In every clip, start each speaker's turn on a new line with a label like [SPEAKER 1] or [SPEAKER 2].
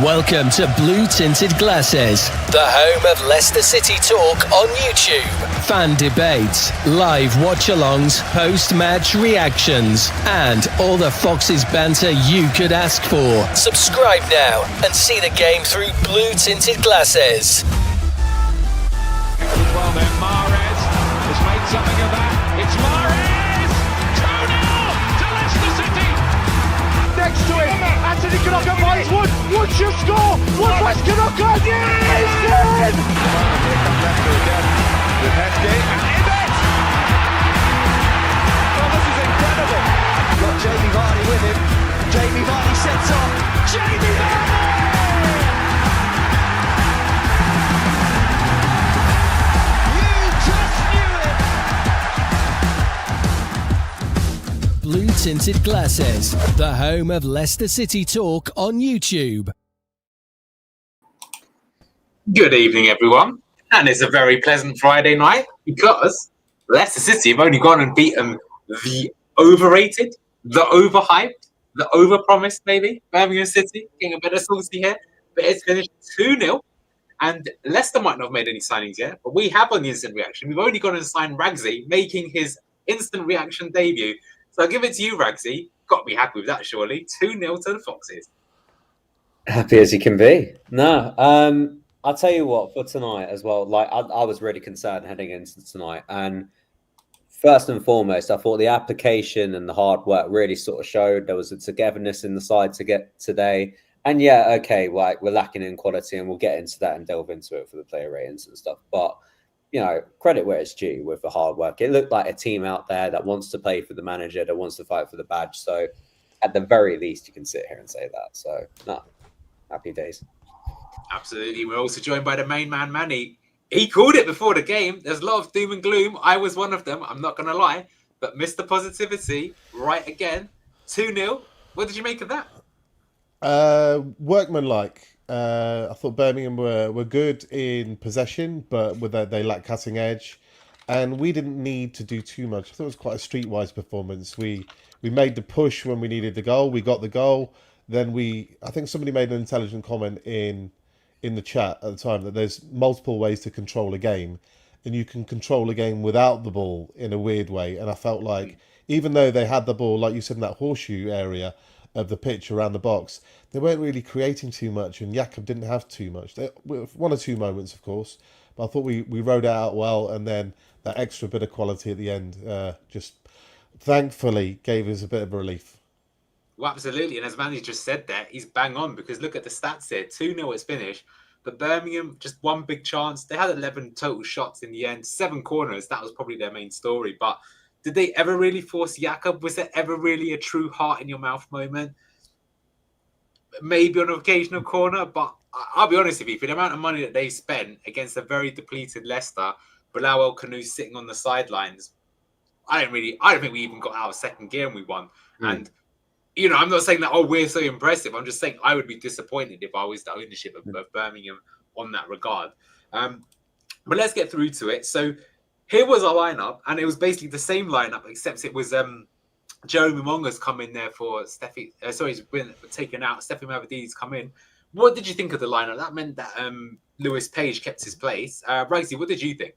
[SPEAKER 1] Welcome to Blue Tinted Glasses, the home of Leicester City talk on YouTube. Fan debates, live watch-alongs, post-match reactions, and all the Foxes banter you could ask for. Subscribe now and see the game through Blue Tinted Glasses.
[SPEAKER 2] Well then, Mahrez has made something of that. It's Mahrez! 2-0 to Leicester City! Next to him, Anthony Kanaka finds Wood. Wood should score! Wood finds Kanaka! Yes! Here comes Leicester again with Heskey and Ibbett! Oh, this is incredible! Got Jamie Vardy with him. Jamie Vardy sets off. Jamie Vardy!
[SPEAKER 1] Blue Tinted Glasses, the home of Leicester City talk on YouTube.
[SPEAKER 3] Good evening, everyone. And it's a very pleasant Friday night because Leicester City have only gone and beaten the overrated, the overhyped, the overpromised, maybe, Birmingham City. Getting a better saucy here. But it's finished 2-0. And Leicester might not have made any signings yet, but we have on the instant reaction. We've only gone and signed Ragsy, making his instant reaction debut. So I'll give it to you, Ragsy. Got to be happy with that, surely. 2-0 to the Foxes.
[SPEAKER 4] Happy as you can be. No, I'll tell you what, for tonight as well, like I was really concerned heading into tonight. And first and foremost, I thought the application and the hard work really sort of showed. There was a togetherness in the side to get today. And yeah, okay, like we're lacking in quality and we'll get into that and delve into it for the player ratings and stuff. But you know, credit where it's due with the hard work. It looked like a team out there that wants to play for the manager, that wants to fight for the badge. So at the very least, you can sit here and say that. So, no, happy days.
[SPEAKER 3] Absolutely. We're also joined by the main man, Manny. He called it before the game. There's a lot of doom and gloom. I was one of them. I'm not going to lie. But Mr. Positivity, right again. 2-0. What did you make of that?
[SPEAKER 5] Workmanlike. I thought Birmingham were good in possession, but they lacked cutting edge, and we didn't need to do too much. I thought it was quite a streetwise performance. We made the push when we needed the goal. We got the goal. Then I think somebody made an intelligent comment in the chat at the time that there's multiple ways to control a game, and you can control a game without the ball in a weird way. And I felt like even though they had the ball, like you said, in that horseshoe area of the pitch around the box, they weren't really creating too much, and Jakub didn't have too much. One or two moments, of course, but I thought we rode it out well, and then that extra bit of quality at the end just thankfully gave us a bit of relief.
[SPEAKER 3] Well, absolutely, and as Manny just said there, he's bang on, because look at the stats here. 2-0 it's finished, but Birmingham, just one big chance. They had 11 total shots in the end, 7 corners. That was probably their main story, but did they ever really force Jakub? Was there ever really a true heart-in-your-mouth moment? Maybe on an occasional corner, but I'll be honest with you, for the amount of money that they spent against a very depleted Leicester, Bilal El-Khanou's sitting on the sidelines, I don't think we even got out of second gear and we won. And, you know, I'm not saying that, we're so impressive. I'm just saying I would be disappointed if I was the ownership of Birmingham on that regard. But let's get through to it. So, here was our lineup, and it was basically the same lineup, except it was Jeremy Monga's come in there for Steffi. He's been taken out. Steffi Mavadi's come in. What did you think of the lineup? That meant that Lewis Page kept his place. Ragsy, what did you think?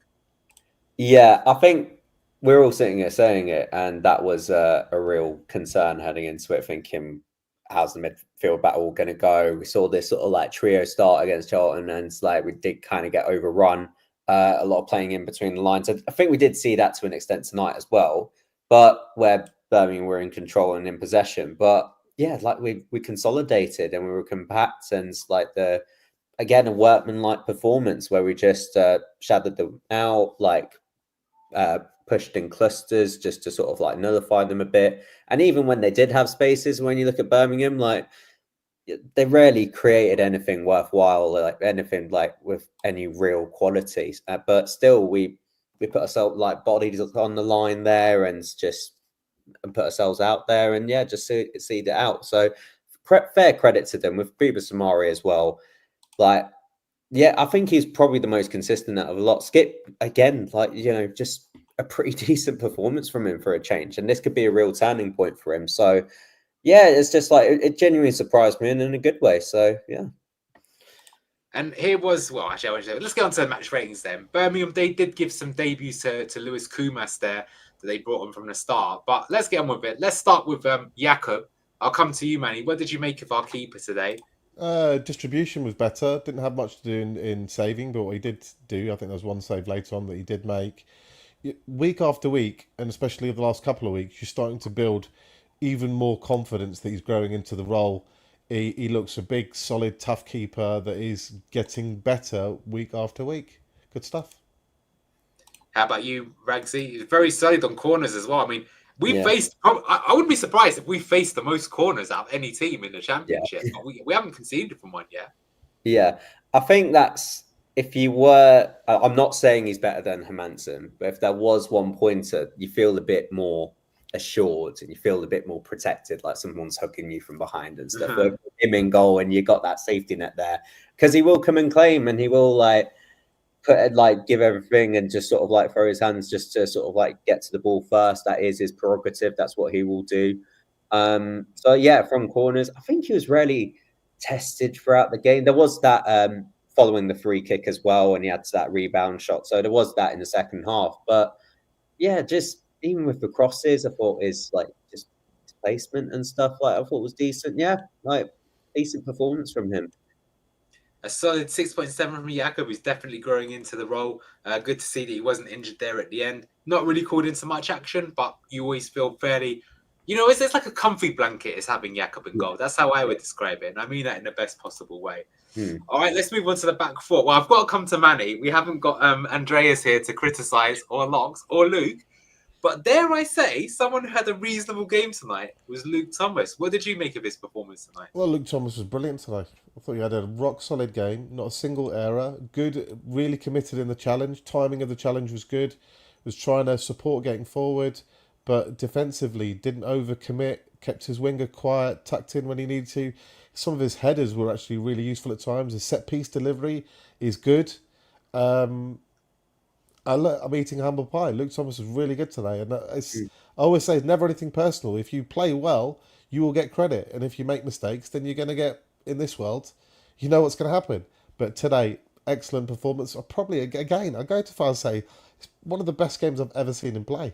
[SPEAKER 4] Yeah, I think we're all sitting here saying it, and that was a real concern heading into it, thinking, how's the midfield battle going to go? We saw this sort of like trio start against Charlton, and it's like we did kind of get overrun. A lot of playing in between the lines. I think we did see that to an extent tonight as well, but where Birmingham were in control and in possession. But yeah, like we consolidated and we were compact, and like a workmanlike performance where we just shadowed them out, like pushed in clusters just to sort of like nullify them a bit. And even when they did have spaces, when you look at Birmingham, like they rarely created anything worthwhile, like anything like with any real quality. But still, we put ourselves like bodies on the line there and put ourselves out there and just see it out. So fair credit to them with Biba Samari as well. Like, I think he's probably the most consistent out of a lot. Skip again, like, you know, just a pretty decent performance from him for a change, and this could be a real turning point for him. So. Yeah, it's just like it genuinely surprised me and in a good way. So, yeah.
[SPEAKER 3] And here was, well, actually, let's get on to the match ratings then. Birmingham, they did give some debuts to Lewis Kumas there that they brought on from the start. But let's get on with it. Let's start with Jakob. I'll come to you, Manny. What did you make of our keeper today?
[SPEAKER 5] Distribution was better. Didn't have much to do in saving, but what he did do, I think there was one save later on that he did make. Week after week, and especially over the last couple of weeks, you're starting to build even more confidence that he's growing into the role. He looks a big, solid, tough keeper that is getting better week after week. Good stuff.
[SPEAKER 3] How about you, Ragsy? He's very solid on corners as well. I mean, we faced. I wouldn't be surprised if we faced the most corners out of any team in the championship. But we haven't conceded from one yet.
[SPEAKER 4] Yeah, I think that's if you were. I'm not saying he's better than Hermansen, but if there was one pointer, you feel a bit more assured and you feel a bit more protected, like someone's hugging you from behind and stuff. With him in goal, and you got that safety net there because he will come and claim, and he will give everything and just sort of like throw his hands just to sort of like get to the ball first. That is his prerogative. That's what he will do. So yeah, from corners, I think he was really tested throughout the game. There was that following the free kick as well, and he had that rebound shot. So there was that in the second half. But yeah, just even with the crosses, I thought his like just placement and stuff I thought was decent. Yeah, like decent performance from him.
[SPEAKER 3] A solid 6.7 from Jakob, who's definitely growing into the role. Good to see that he wasn't injured there at the end. Not really called into much action, but you always feel fairly, it's like a comfy blanket is having Jakob in goal. That's how I would describe it. And I mean that in the best possible way. All right, let's move on to the back four. Well, I've got to come to Manny. We haven't got Andreas here to criticise, or Locks, or Luke. But dare I say, someone who had a reasonable game tonight was Luke Thomas. What did you make of his performance tonight?
[SPEAKER 5] Well, Luke Thomas was brilliant tonight. I thought he had a rock-solid game, not a single error. Good, really committed in the challenge. Timing of the challenge was good. Was trying to support getting forward, but defensively didn't overcommit, kept his winger quiet, tucked in when he needed to. Some of his headers were actually really useful at times. His set-piece delivery is good. I'm eating humble pie. Luke Thomas was really good today. And I always say it's never anything personal. If you play well, you will get credit. And if you make mistakes, then you're going to get, in this world, you know what's going to happen. But today, excellent performance. Probably, again, I go too far and say it's one of the best games I've ever seen him play.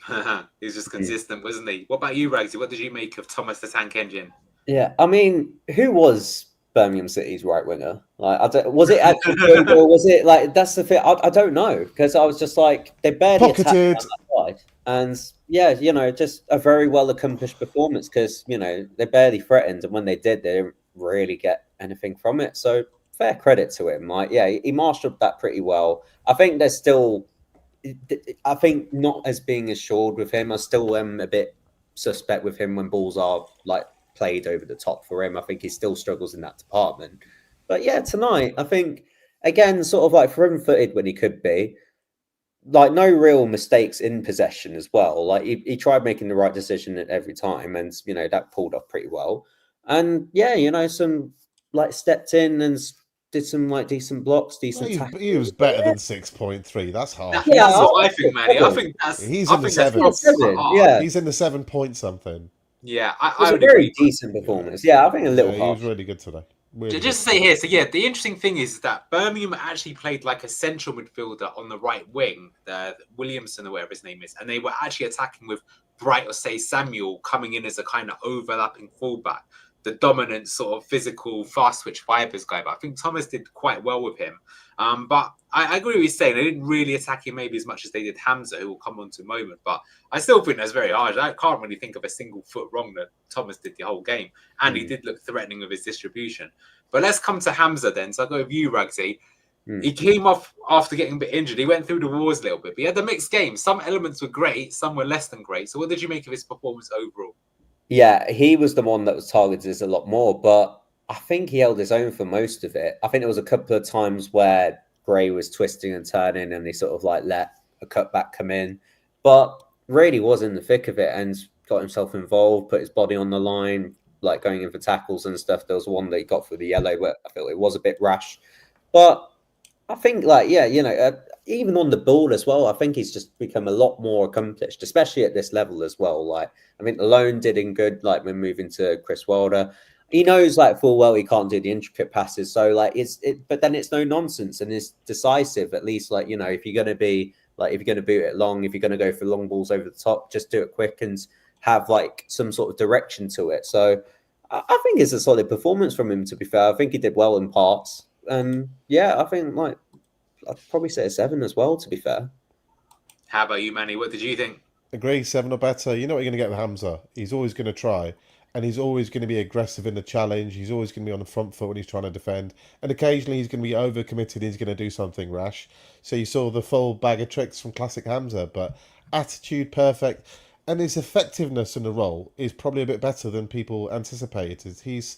[SPEAKER 3] He was just consistent, wasn't he? What about you, Ragsy? What did you make of Thomas the Tank Engine?
[SPEAKER 4] Yeah, I mean, who was Birmingham City's right winger? Like, was it actually good, or was it like that's the thing? I don't know, because I was just like they barely attacked on that side, and yeah, just a very well accomplished performance because they barely threatened, and when they did, they didn't really get anything from it. So fair credit to him. Like, yeah, he marshaled that pretty well. I think there's still, I think not as being assured with him. I still am a bit suspect with him when balls are like played over the top for him. I think he still struggles in that department. But yeah, tonight, I think, again, sort of like front-footed when he could be. Like, no real mistakes in possession as well. Like, he tried making the right decision at every time, and, that pulled off pretty well. And, yeah, some, like, stepped in and did some, like, decent blocks, decent tackles.
[SPEAKER 5] He was better than 6.3. That's hard.
[SPEAKER 3] That's what I think, Manny. I think that's...
[SPEAKER 5] He's in the 7.
[SPEAKER 4] Yeah.
[SPEAKER 5] He's in the 7 point something.
[SPEAKER 3] Yeah,
[SPEAKER 4] it was a very decent performance. Yeah, I think a little.
[SPEAKER 5] He was really good today.
[SPEAKER 3] Just to say here, so yeah, the interesting thing is that Birmingham actually played like a central midfielder on the right wing, the Williamson or whatever his name is, and they were actually attacking with Bright or say Samuel coming in as a kind of overlapping fullback, the dominant sort of physical fast switch fibers guy. But I think Thomas did quite well with him. But I agree with you saying they didn't really attack him maybe as much as they did Hamza, who will come on to a moment. But I still think that's very harsh. I can't really think of a single foot wrong that Thomas did the whole game. And he did look threatening with his distribution. But let's come to Hamza then. So I'll go with you, Rugsy. He came off after getting a bit injured. He went through the wars a little bit. But he had a mixed game. Some elements were great. Some were less than great. So what did you make of his performance overall?
[SPEAKER 4] Yeah, he was the one that was targeted a lot more. But I think he held his own for most of it. I think there was a couple of times where Gray was twisting and turning and he sort of like let a cutback come in, but really was in the thick of it and got himself involved, put his body on the line, like going in for tackles and stuff. There was one that he got for the yellow, but I feel it was a bit rash. But I think even on the ball as well, I think he's just become a lot more accomplished, especially at this level as well. Like, I think the loan did in good, like when moving to Chris Wilder. he knows like full well he can't do the intricate passes. So like but then it's no nonsense and it's decisive. At least like if you're going to be like if you're going to boot it long, if you're going to go for long balls over the top, just do it quick and have like some sort of direction to it. So I think it's a solid performance from him. To be fair, I think he did well in parts. I think like I'd probably say a 7 as well. To be fair.
[SPEAKER 3] How about you, Manny? What did you think?
[SPEAKER 5] Agree, 7 or better. You know what you're going to get with Hamza. He's always going to try, and he's always going to be aggressive in the challenge. He's always going to be on the front foot when he's trying to defend, and occasionally he's going to be overcommitted. He's going to do something rash. So you saw the full bag of tricks from classic Hamza, but attitude perfect, and his effectiveness in the role is probably a bit better than people anticipated. He's,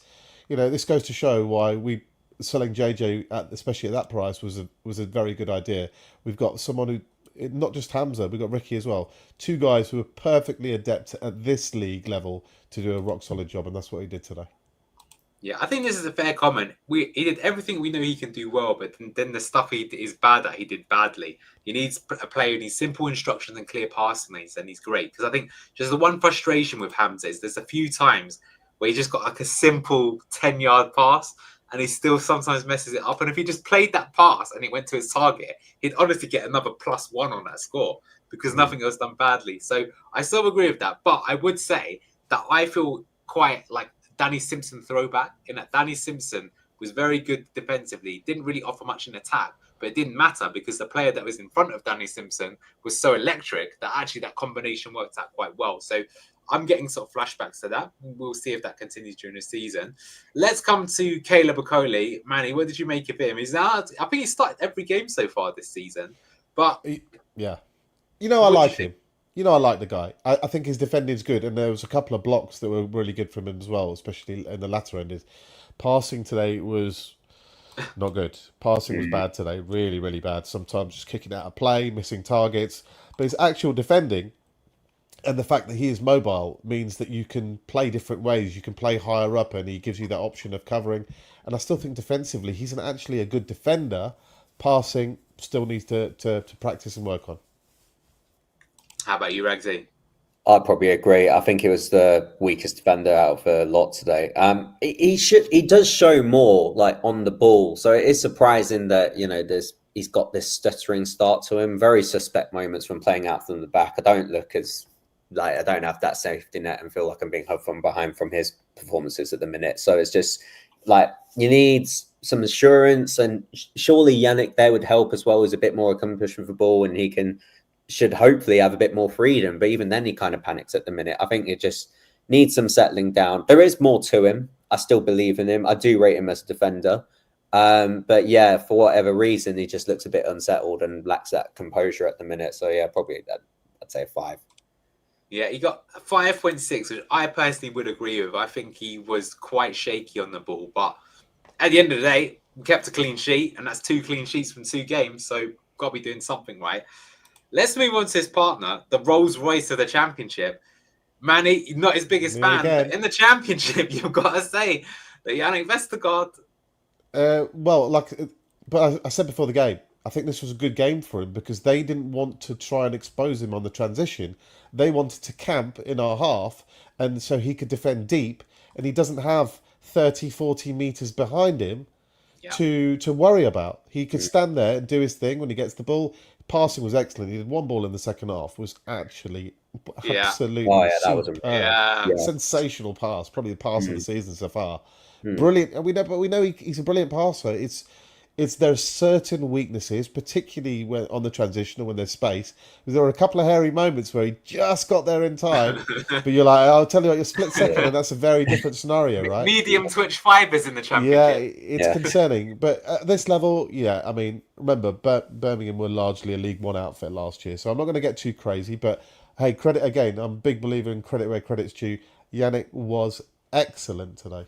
[SPEAKER 5] this goes to show why selling JJ especially at that price was a very good idea. We've got someone who. Not just Hamza, we've got Ricky as well. 2 guys who are perfectly adept at this league level to do a rock solid job, and that's what he did today.
[SPEAKER 3] Yeah, I think this is a fair comment. He did everything we know he can do well, but then the stuff he is bad at, he did badly. He needs a player who needs simple instructions and clear passing lanes, and he's great. Because I think just the one frustration with Hamza is there's a few times where he just got like a simple 10-yard pass, and he still sometimes messes it up. And if he just played that pass and it went to his target, he'd honestly get another +1 on that score because nothing else done badly. So I still agree with that. But I would say that I feel quite like Danny Simpson throwback in that Danny Simpson was very good defensively, didn't really offer much in attack, but it didn't matter because the player that was in front of Danny Simpson was so electric that actually that combination worked out quite well. So I'm getting sort of flashbacks to that. We'll see if that continues during the season. Let's come to Caleb Okoli. Manny, what did you make of him? I think he started every game so far this season. But
[SPEAKER 5] yeah, I like him. I like the guy. I think his defending is good, and there was a couple of blocks that were really good from him as well, especially in the latter end. His passing today was not good. Passing was bad today, really, really bad. Sometimes just kicking out of play, missing targets. But his actual defending and the fact that he is mobile means that you can play different ways. You can play higher up, and he gives you that option of covering. And I still think defensively, he's actually a good defender. Passing still needs to practice and work on.
[SPEAKER 3] How about you, Ragsy?
[SPEAKER 4] I'd probably agree. I think he was the weakest defender out of a lot today. He does show more like on the ball, so it is surprising that he's got this stuttering start to him. Very suspect moments when playing out from the back. I don't have that safety net and feel like I'm being held from behind from his performances at the minute. So it's just like you need some assurance, and surely Yannick there would help as well as a bit more accomplished with the ball, and he should hopefully have a bit more freedom. But even then, he kind of panics at the minute. I think it just needs some settling down. There is more to him. I still believe in him. I do rate him as a defender. But yeah, for whatever reason, he just looks a bit unsettled and lacks that composure at the minute. So yeah, probably I'd say a 5.
[SPEAKER 3] Yeah, he got 5.6, which I personally would agree with. I think he was quite shaky on the ball. But at the end of the day, he kept a clean sheet, and that's 2 clean sheets from 2 games. So got to be doing something right. Let's move on to his partner, the Rolls Royce of the Championship. Manny, not his biggest fan, but in the Championship, you've got to say that Yannick Vestergaard.
[SPEAKER 5] But I said before the game, I think this was a good game for him because they didn't want to try and expose him on the transition. They wanted to camp in our half, and so he could defend deep, and he doesn't have 30, 40 metres behind him to worry about. He could stand there and do his thing when he gets the ball. Passing was excellent. He did 1 ball in the second half. Was actually absolutely
[SPEAKER 4] that was
[SPEAKER 5] sensational pass. Probably the pass of the season so far. Brilliant. And we know he's a brilliant passer. There are certain weaknesses, particularly when on the transition or when there's space. There were a couple of hairy moments where he just got there in time, but you're like, I'll tell you what, you're split second, and that's a very different scenario, right?
[SPEAKER 3] Medium twitch fibers in the Championship.
[SPEAKER 5] Yeah, it's concerning. But at this level, I mean, remember, Birmingham were largely a League One outfit last year, so I'm not going to get too crazy. But hey, credit again. I'm a big believer in credit where credit's due. Yannick was excellent today.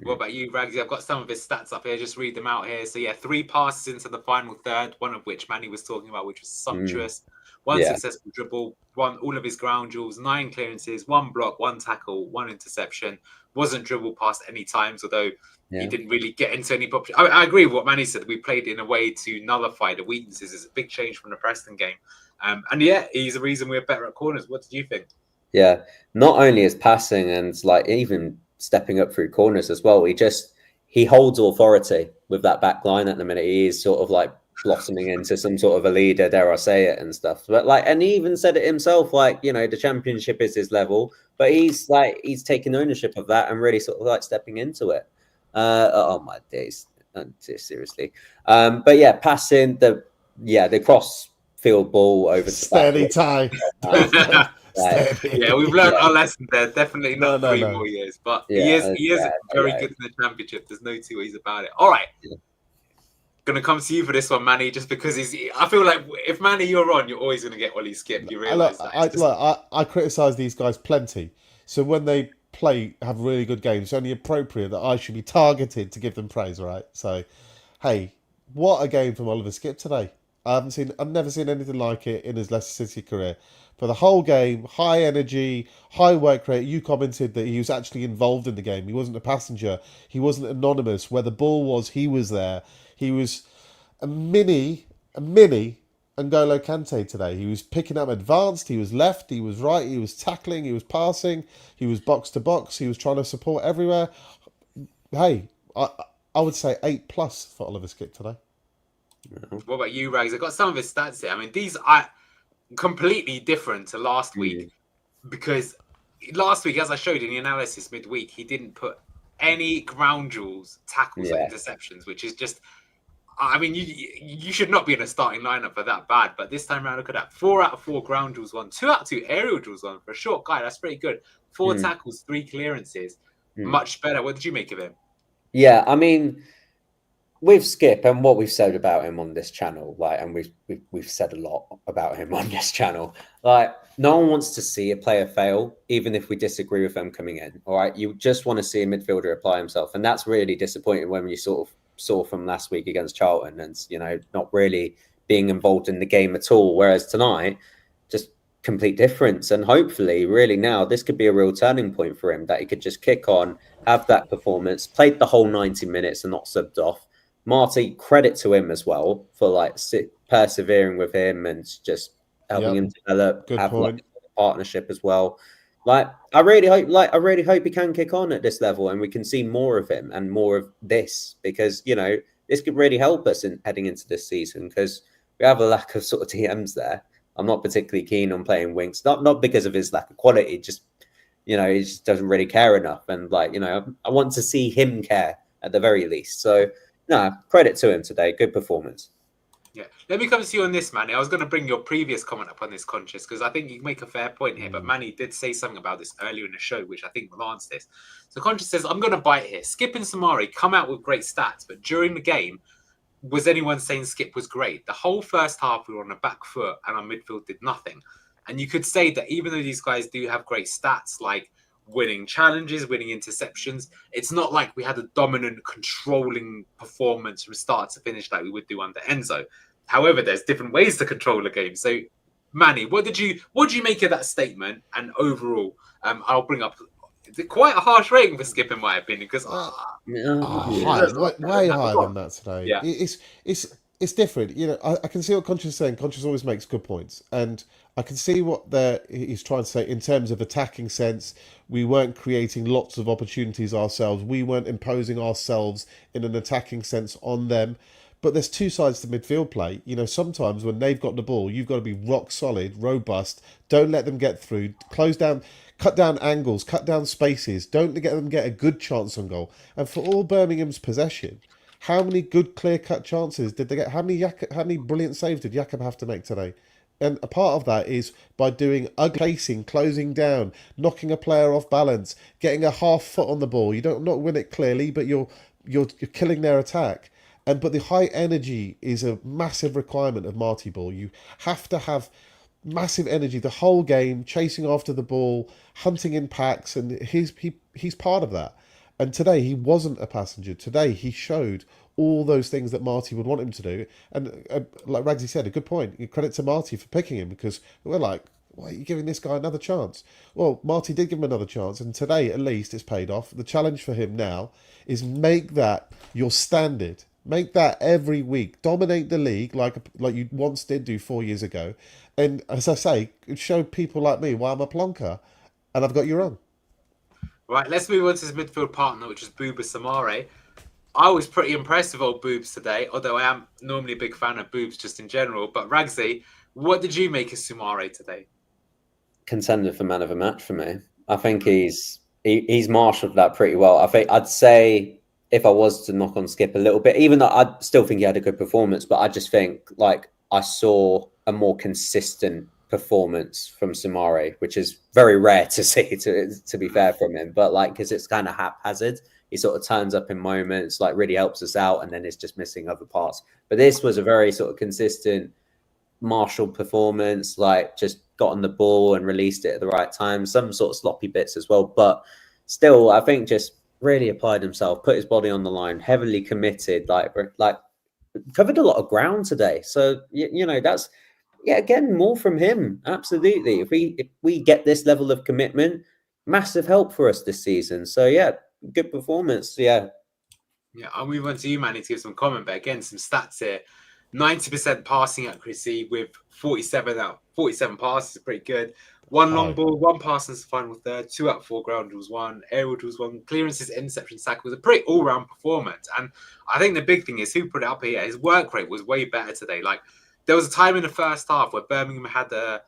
[SPEAKER 3] What about you, Ragsy? I've got some of his stats up here. Just read them out here. So, 3 passes into the final third, one of which Manny was talking about, which was sumptuous. 1 successful dribble, all of his ground duels, 9 clearances, 1 block, 1 tackle, 1 interception. Wasn't dribbled past any times, although he didn't really get into any pop. I agree with what Manny said. We played in a way to nullify the weaknesses. It's a big change from the Preston game. He's the reason we're better at corners. What did you think?
[SPEAKER 4] Yeah, not only his passing and like even stepping up through corners as well. He holds authority with that back line at the minute. He is sort of like blossoming into some sort of a leader, dare I say it, and stuff. But like, and he even said it himself, like, you know, the championship is his level, but he's taking ownership of that and really sort of like stepping into it. Oh my days, seriously. But yeah, passing the cross field ball over to
[SPEAKER 5] Steady tie.
[SPEAKER 3] Yeah, we've learned our lesson there. Definitely not
[SPEAKER 5] No.
[SPEAKER 3] 3 more years, but
[SPEAKER 4] Yeah,
[SPEAKER 3] he is very good in the championship. There's no 2 ways about it. All right. Gonna come to you for this one, Manny, just because I feel like if Manny you're on, you're always gonna get Ollie skip. You realise that.
[SPEAKER 5] I criticise these guys plenty. So when they have really good games, it's only appropriate that I should be targeted to give them praise, right? So, hey, what a game from Oliver Skip today. I've never seen anything like it in his Leicester City career. For the whole game, high energy, high work rate. You commented that he was actually involved in the game. He wasn't a passenger. He wasn't anonymous. Where the ball was, he was there. He was a mini N'Golo Kante today. He was picking up advanced, he was left, he was right, he was tackling, he was passing, he was box to box, he was trying to support everywhere. Hey, I would say 8+ for Oliver Skip today.
[SPEAKER 3] What about you, Rags? I got some of his stats here. I mean, these are completely different to last week because last week, as I showed in the analysis midweek, he didn't put any ground jewels, tackles, or interceptions, which is just, I mean, you should not be in a starting lineup for that bad. But this time around, look at that: 4 out of 4 ground jewels won, 2 out of 2 aerial jewels won for a short guy. That's pretty good. 4 tackles, 3 clearances, much better. What did you make of him?
[SPEAKER 4] Yeah, I mean, with Skip and what we've said about him on this channel, like, and we've said a lot about him on this channel, like, no one wants to see a player fail, even if we disagree with them coming in. All right, you just want to see a midfielder apply himself, and that's really disappointing when you sort of saw from last week against Charlton, and you know, not really being involved in the game at all. Whereas tonight, just complete difference, and hopefully, really now, this could be a real turning point for him, that he could just kick on, have that performance, played the whole 90 minutes and not subbed off. Marty, credit to him as well for like persevering with him and just helping him develop, have like a partnership as well. Like, I really hope he can kick on at this level and we can see more of him and more of this, because, you know, this could really help us in heading into this season, because we have a lack of sort of TMs there. I'm not particularly keen on playing Winks, not because of his lack of quality, just, you know, he just doesn't really care enough. And like, you know, I want to see him care at the very least. So, no, credit to him today. Good performance.
[SPEAKER 3] Yeah. Let me come to you on this, Manny. I was going to bring your previous comment up on this, Conscious, because I think you make a fair point here. But Manny did say something about this earlier in the show, which I think will answer this. So Conscious says, I'm going to bite here. Skip and Samari come out with great stats, but during the game, was anyone saying Skip was great? The whole first half, we were on the back foot and our midfield did nothing. And you could say that even though these guys do have great stats, like winning challenges, winning interceptions, it's not like we had a dominant, controlling performance from start to finish like we would do under Enzo. However, there's different ways to control the game. So, Manny, what did you make of that statement? And overall, I'll bring up quite a harsh rating for Skip, in my opinion, because
[SPEAKER 5] way higher than that today.
[SPEAKER 3] Yeah.
[SPEAKER 5] It's different. You know, I can see what Conscious is saying. Conscious always makes good points, and I can see what he's trying to say in terms of attacking sense. We weren't creating lots of opportunities ourselves. We weren't imposing ourselves in an attacking sense on them. But there's two sides to midfield play. You know, sometimes when they've got the ball, you've got to be rock solid, robust. Don't let them get through. Close down, cut down angles, cut down spaces. Don't let them get a good chance on goal. And for all Birmingham's possession, how many good clear-cut chances did they get? How many brilliant saves did Jakob have to make today? And a part of that is by doing ugly chasing, closing down, knocking a player off balance, getting a half foot on the ball. You don't not win it clearly, but you're killing their attack. But the high energy is a massive requirement of Marty Ball. You have to have massive energy the whole game, chasing after the ball, hunting in packs, and he's part of that. And today he wasn't a passenger. Today he showed all those things that Marty would want him to do. And like Ragsy said, a good point. Credit to Marty for picking him, because we're like, why are you giving this guy another chance? Well, Marty did give him another chance, and today at least it's paid off. The challenge for him now is make that your standard. Make that every week. Dominate the league like you once did do 4 years ago. And as I say, show people like me why I'm a plonker. And I've got you wrong.
[SPEAKER 3] Right, let's move on to his midfield partner, which is Bouba Samare. I was pretty impressed with old Boobs today, although I am normally a big fan of Boobs just in general. But Ragzy, what did you make of Sumare today?
[SPEAKER 4] Contender for man of the match for me. I think he's marshaled that pretty well. I think I'd say if I was to knock on Skip a little bit, even though I still think he had a good performance, but I just think like I saw a more consistent performance from Sumare, which is very rare to see, to be fair from him. But like, because it's kind of haphazard, he sort of turns up in moments, like really helps us out, and then it's just missing other parts. But this was a very sort of consistent martial performance, like just got on the ball and released it at the right time. Some sort of sloppy bits as well, but still, I think just really applied himself, put his body on the line, heavily committed, like covered a lot of ground today. So you know that's again more from him. Absolutely, if we get this level of commitment, massive help for us this season. So yeah, good performance. Yeah,
[SPEAKER 3] I'll move on to you, Manny, to give some comment. But again, some stats here. 90% passing accuracy with 47 passes, pretty good. One long ball, one pass in the final third, 2 out of 4 ground rules, 1 aerial rules, 1 clearances, interception, tackle. Was a pretty all-round performance. And I think the big thing is who put it up here. His work rate was way better today. Like there was a time in the first half where Birmingham had a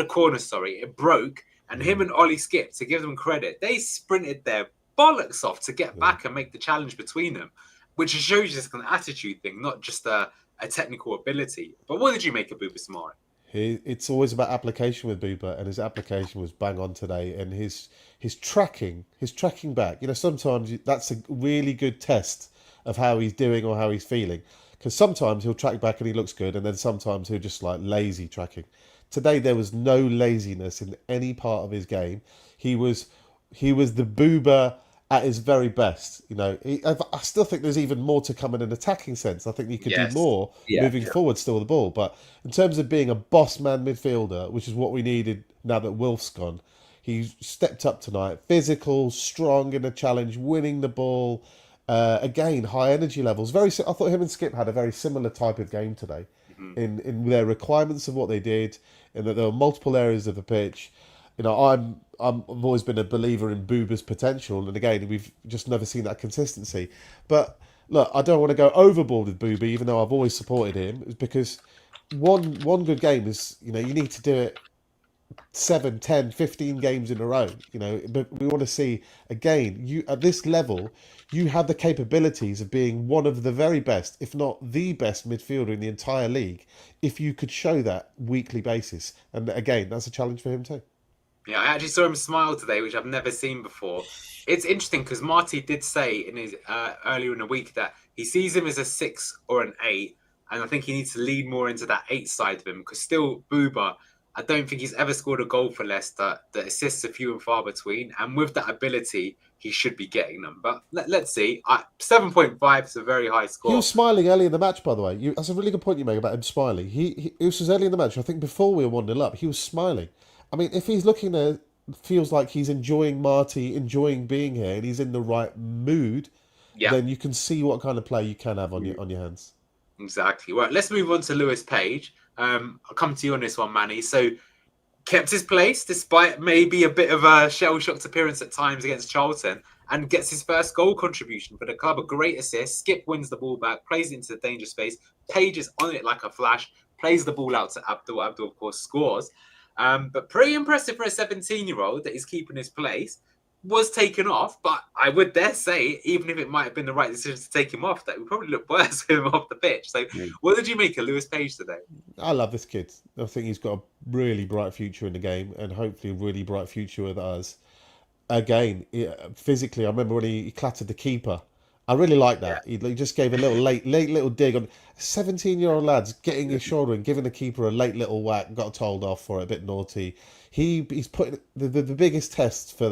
[SPEAKER 3] corner, it broke, and him and Ollie Skip, to give them credit, they sprinted their bollocks off to get back and make the challenge between them, which shows you this kind of attitude thing, not just a technical ability. But what did you make of Bouba Samare?
[SPEAKER 5] It's always about application with Bouba, and his application was bang on today. And his tracking back. You know, sometimes that's a really good test of how he's doing or how he's feeling. Because sometimes he'll track back and he looks good, and then sometimes he'll just like lazy tracking. Today there was no laziness in any part of his game. He was the Bouba at his very best. You know, I still think there's even more to come in an attacking sense. I think you could do more moving forward still with the ball. But in terms of being a boss man midfielder, which is what we needed now that Wilf's gone, he stepped up tonight. Physical, strong in a challenge, winning the ball. Again, high energy levels. I thought him and Skip had a very similar type of game today in their requirements of what they did, and that there were multiple areas of the pitch. You know, I've always been a believer in Bouba's potential, and again, we've just never seen that consistency. But look, I don't want to go overboard with Bouba, even though I've always supported him, because one good game is, you know, you need to do it 7, 10, 15 games in a row. You know, but we want to see again, you at this level, you have the capabilities of being one of the very best, if not the best midfielder in the entire league, if you could show that weekly basis. And again, that's a challenge for him too.
[SPEAKER 3] Yeah, I actually saw him smile today, which I've never seen before. It's interesting because Marty did say in his earlier in the week that he sees him as a 6 or an 8, and I think he needs to lead more into that 8 side of him, because still Bouba, I don't think he's ever scored a goal for Leicester. The assists are few and far between, and with that ability, he should be getting them. But let's see. 7.5 is a very high score.
[SPEAKER 5] He was smiling early in the match, by the way. That's a really good point you make about him smiling. This was early in the match. I think before we were 1-0 up, he was smiling. I mean, if he's looking there, feels like he's enjoying Marty, enjoying being here, and he's in the right mood, then you can see what kind of play you can have on your hands.
[SPEAKER 3] Exactly. Well, let's move on to Lewis Page. I'll come to you on this one, Manny. So, kept his place despite maybe a bit of a shell-shocked appearance at times against Charlton, and gets his first goal contribution for the club. A great assist. Skip wins the ball back, plays it into the danger space. Page is on it like a flash, plays the ball out to Abdul. Abdul, of course, scores. But pretty impressive for a 17-year-old that is keeping his place. Was taken off, but I would dare say, even if it might have been the right decision to take him off, that would probably look worse with him off the pitch. So, what did you make of Lewis Page today?
[SPEAKER 5] I love this kid. I think he's got a really bright future in the game, and hopefully a really bright future with us. Again, physically, I remember when he clattered the keeper. I really like that. He just gave a late little dig on 17-year-old lads getting his shoulder and giving the keeper a late little whack. Got told off for it, a bit naughty. He's putting the biggest test for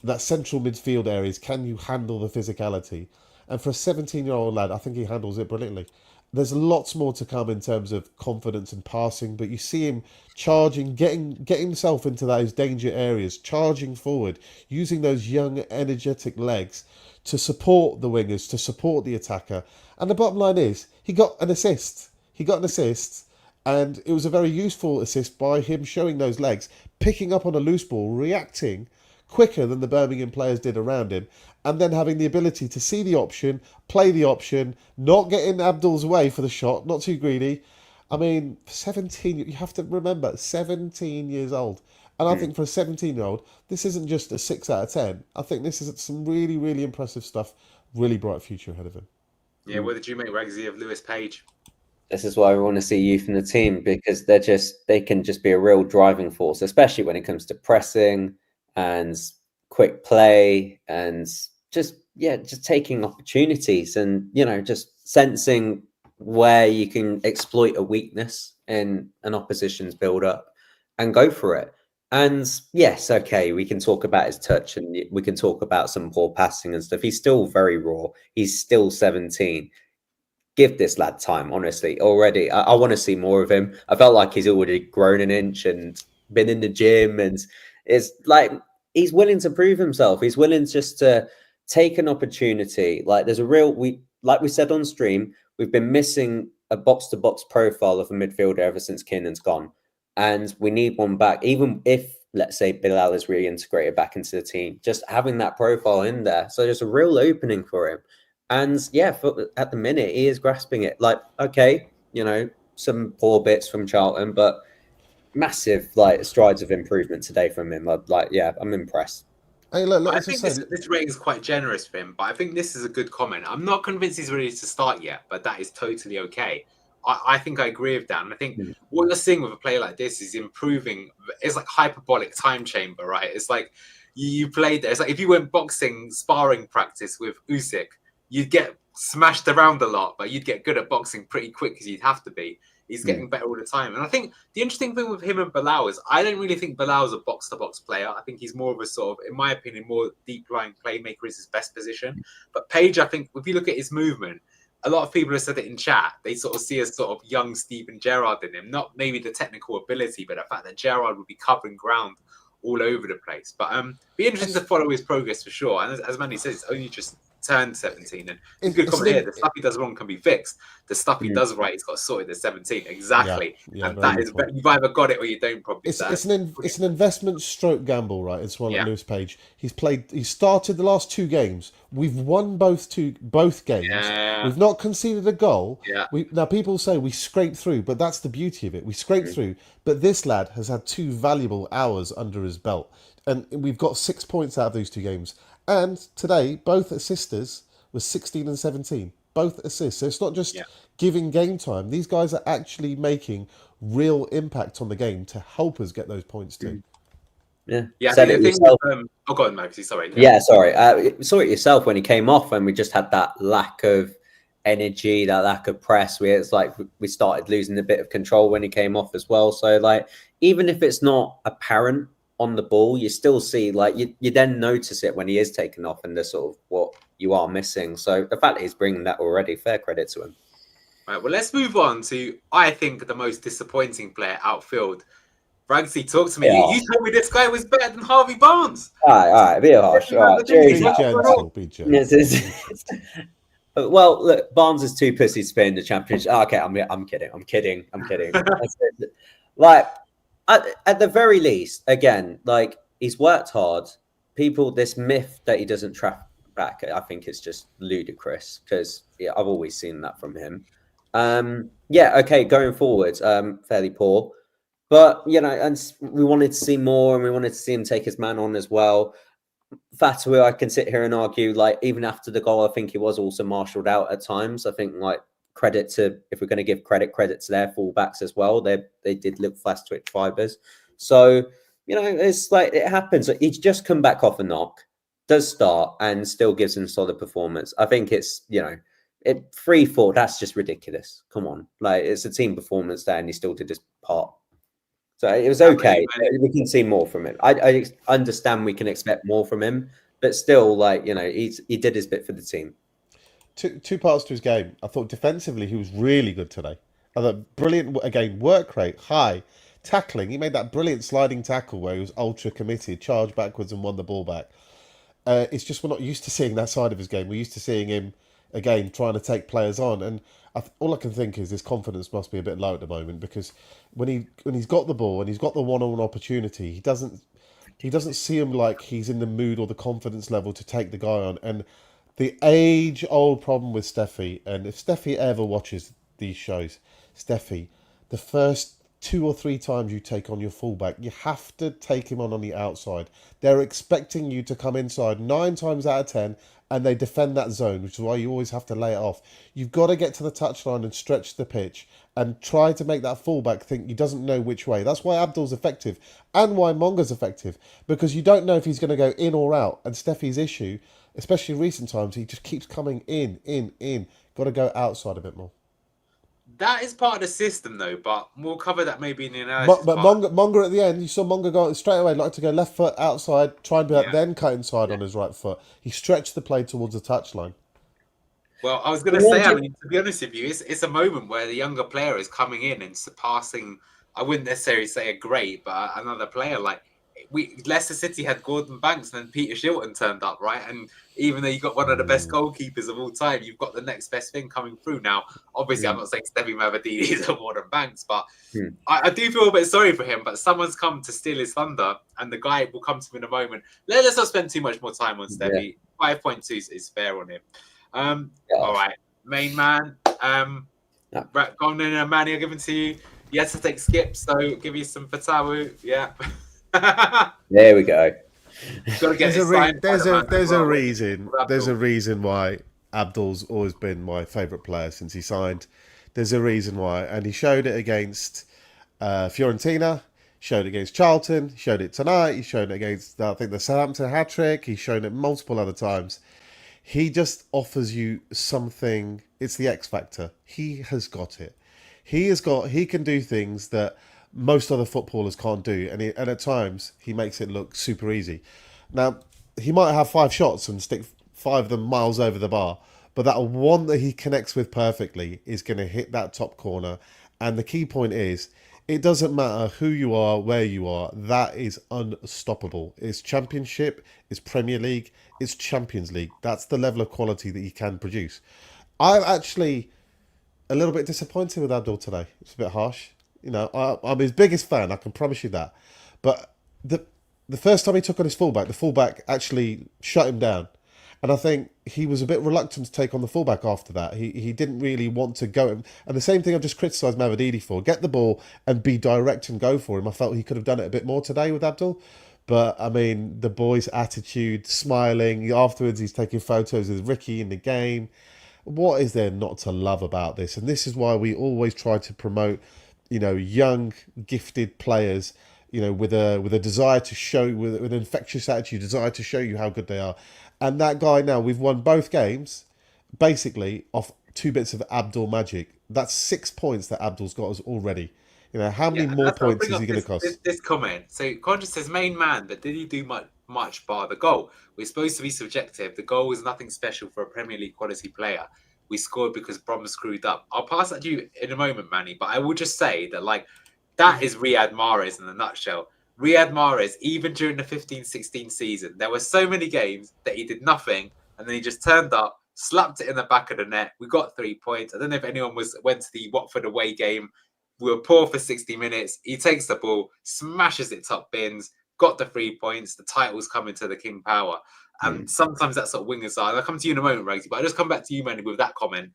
[SPEAKER 5] that central midfield area is, can you handle the physicality? And for a 17-year-old lad, I think he handles it brilliantly. There's lots more to come in terms of confidence and passing, but you see him charging, getting himself into those danger areas, charging forward, using those young, energetic legs to support the wingers, to support the attacker. And the bottom line is, he got an assist. And it was a very useful assist by him showing those legs, picking up on a loose ball, reacting quicker than the Birmingham players did around him, and then having the ability to see the option, play the option, not get in Abdul's way for the shot, not too greedy. I mean, 17, you have to remember, 17 years old. And I think for a 17-year-old, this isn't just a 6 out of 10. I think this is some really, really impressive stuff. Really bright future ahead of him.
[SPEAKER 3] Yeah, what did you make, Ragsy, of Lewis Page?
[SPEAKER 4] This is why we want to see youth in the team, because they can just be a real driving force, especially when it comes to pressing and quick play and just taking opportunities and, just sensing where you can exploit a weakness in an opposition's build up and go for it. And yes, okay, we can talk about his touch and we can talk about some poor passing and stuff. He's still very raw. He's still 17. Give this lad time, honestly. Already, I want to see more of him. I felt like he's already grown an inch and been in the gym, and it's like he's willing to prove himself. He's willing just to take an opportunity. Like there's like we said on stream, we've been missing a box-to-box profile of a midfielder ever since Kinnan's gone, and we need one back. Even if, let's say, Bilal is reintegrated back into the team, just having that profile in there. So there's a real opening for him. And yeah, at the minute, he is grasping it. Like, okay, some poor bits from Charlton, but massive strides of improvement today from him. I'm impressed.
[SPEAKER 5] Hey, look,
[SPEAKER 3] I think this rating is quite generous for him, but I think this is a good comment. I'm not convinced he's ready to start yet, but that is totally okay. I think I agree with that. And I think what you're seeing with a player like this is improving. It's like hyperbolic time chamber, right? It's like you played there. It's like if you went boxing sparring practice with Usyk, you'd get smashed around a lot, but you'd get good at boxing pretty quick because you'd have to be. He's getting better all the time. And I think the interesting thing with him and Bilal is I don't really think Bilal's a box-to-box player. I think he's more of a sort of, in my opinion, more deep-lying playmaker is his best position. But Page, I think, if you look at his movement, a lot of people have said it in chat, they sort of see a sort of young Steven Gerrard in him. Not maybe the technical ability, but the fact that Gerrard would be covering ground all over the place. But be interesting to follow his progress for sure. And as Manny says, it's only just turned 17, and it's good comment here. The stuff he does wrong can be fixed. The stuff he does right, he's got sorted at 17. Exactly. And that is, you've either got it or you don't. Probably.
[SPEAKER 5] It's an investment stroke gamble, right? It's one like Lewis Page. He started the last 2 games. We've won both games. Yeah. We've not conceded a goal.
[SPEAKER 3] Yeah.
[SPEAKER 5] Now people say we scraped through, but that's the beauty of it. We scraped through, but this lad has had 2 valuable hours under his belt, and we've got 6 points out of those 2 games. And today, both assisters were 16 and 17. Both assists. So it's not just giving game time. These guys are actually making real impact on the game to help us get those points too.
[SPEAKER 4] Yeah.
[SPEAKER 3] I think the thing with, go on, Maxie, sorry.
[SPEAKER 4] Yeah, sorry. Saw it yourself when he came off, and we just had that lack of energy, that lack of press. It's like we started losing a bit of control when he came off as well. So even if it's not apparent on the ball, you still see you then notice it when he is taken off and the sort of what you are missing. So the fact that he's bringing that already, fair credit to him.
[SPEAKER 3] Right, well, let's move on to, I think, the most disappointing player outfield. Ragsy, talk to me. You told me this guy was better than Harvey Barnes.
[SPEAKER 4] All right, be harsh.
[SPEAKER 5] Be gentle.
[SPEAKER 4] Well, look, Barnes is too pussy to play in the Championship. Okay, I'm kidding. At the very least, again, he's worked hard. This myth that he doesn't track back, I think it's just ludicrous because I've always seen that from him. Okay, going forward, fairly poor. But, and we wanted to see more, and we wanted to see him take his man on as well. Fatawu, I can sit here and argue, even after the goal, I think he was also marshalled out at times. I think, credit to, if we're going to give credit to their fullbacks as well. They did look fast twitch fibers. So, it's it happens. He's just come back off a knock, does start, and still gives him solid performance. I think it's, 3-4, that's just ridiculous. Come on. It's a team performance there, and he still did his part. So it was okay. We can see more from him. I understand we can expect more from him, but still, he did his bit for the team.
[SPEAKER 5] Two parts to his game. I thought defensively he was really good today. I thought brilliant, again, work rate, high. Tackling, he made that brilliant sliding tackle where he was ultra committed, charged backwards and won the ball back. It's just we're not used to seeing that side of his game. We're used to seeing him, again, trying to take players on. And all I can think is his confidence must be a bit low at the moment, because when he's got the ball and he's got the one-on-one opportunity, he doesn't He doesn't seem like he's in the mood or the confidence level to take the guy on. And the age-old problem with Steffi, and if Steffi ever watches these shows, Steffi, the first 2 or 3 times you take on your fullback, you have to take him on the outside. They're expecting you to come inside 9 times out of 10, and they defend that zone, which is why you always have to lay it off. You've got to get to the touchline and stretch the pitch and try to make that fullback think he doesn't know which way. That's why Abdul's effective and why Monga's effective, because you don't know if he's going to go in or out. And Steffi's issue, especially in recent times, he just keeps coming in. Got to go outside a bit more.
[SPEAKER 3] That is part of the system, though, but we'll cover that maybe in the analysis.
[SPEAKER 5] But Monga at the end, you saw Monga go straight away, like to go left foot outside, try and be then cut inside on his right foot. He stretched the play towards the touchline.
[SPEAKER 3] Well, I was going to say, I mean, to be honest with you, it's a moment where the younger player is coming in and surpassing, I wouldn't necessarily say a great, but another player. Like, Leicester City had Gordon Banks and then Peter Shilton turned up, right? And even though you got one of the best goalkeepers of all time, you've got the next best thing coming through. Now, obviously, I'm not saying Stevie Mavadini is a Gordon Banks, but I do feel a bit sorry for him. But someone's come to steal his thunder, and the guy will come to him in a moment. Let's not spend too much more time on Stevie. 5.2 is fair on him. All right, main man. Right, go on in, Manny. I'll give it to you. You had to take skips, so I'll give you some Fatawu. Yeah.
[SPEAKER 4] There we go.
[SPEAKER 5] There's a reason why Abdul's always been my favourite player since he signed. There's a reason why, and he showed it against Fiorentina, showed it against Charlton, showed it tonight, he showed it against I think the Southampton hat-trick, he's shown it multiple other times. He just offers you something. It's the X factor. He has got it. He can do things that most other footballers can't do, and at times he makes it look super easy. Now, he might have 5 shots and stick 5 of them miles over the bar, but that one that he connects with perfectly is going to hit that top corner. And the key point is, it doesn't matter who you are, where you are, that is unstoppable. It's Championship, it's Premier League, it's Champions League. That's the level of quality that he can produce. I'm actually a little bit disappointed with Abdul today. It's a bit harsh. You know, I'm his biggest fan, I can promise you that. But the first time he took on his fullback, the fullback actually shut him down. And I think he was a bit reluctant to take on the fullback after that. He didn't really want to go. And the same thing I've just criticised Mavadini for. Get the ball and be direct and go for him. I felt he could have done it a bit more today with Abdul. But, I mean, the boy's attitude, smiling. Afterwards, he's taking photos with Ricky in the game. What is there not to love about this? And this is why we always try to promote, you know, young, gifted players, you know, with a desire to show, with an infectious attitude, desire to show you how good they are. And that guy now, we've won both games, basically, off 2 bits of Abdul magic. That's 6 points that Abdul's got us already. You know, how many more points is he going to cost?
[SPEAKER 3] This comment. So, Contra says, main man, but did he do much bar the goal? We're supposed to be subjective. The goal was nothing special for a Premier League quality player. We scored because Brom screwed up. I'll pass that to you in a moment, Manny, but I will just say that, like, that is Riyad Mahrez in a nutshell. Riyad Mahrez, even during the 15-16 season, there were so many games that he did nothing, and then he just turned up, slapped it in the back of the net. We got 3 points. I don't know if anyone went to the Watford away game. We were poor for 60 minutes. He takes the ball, smashes it top bins, got the 3 points. The title's coming to the King Power. And sometimes that's what wingers are. And I'll come to you in a moment, Ragsy, but I'll just come back to you, Manny, with that comment.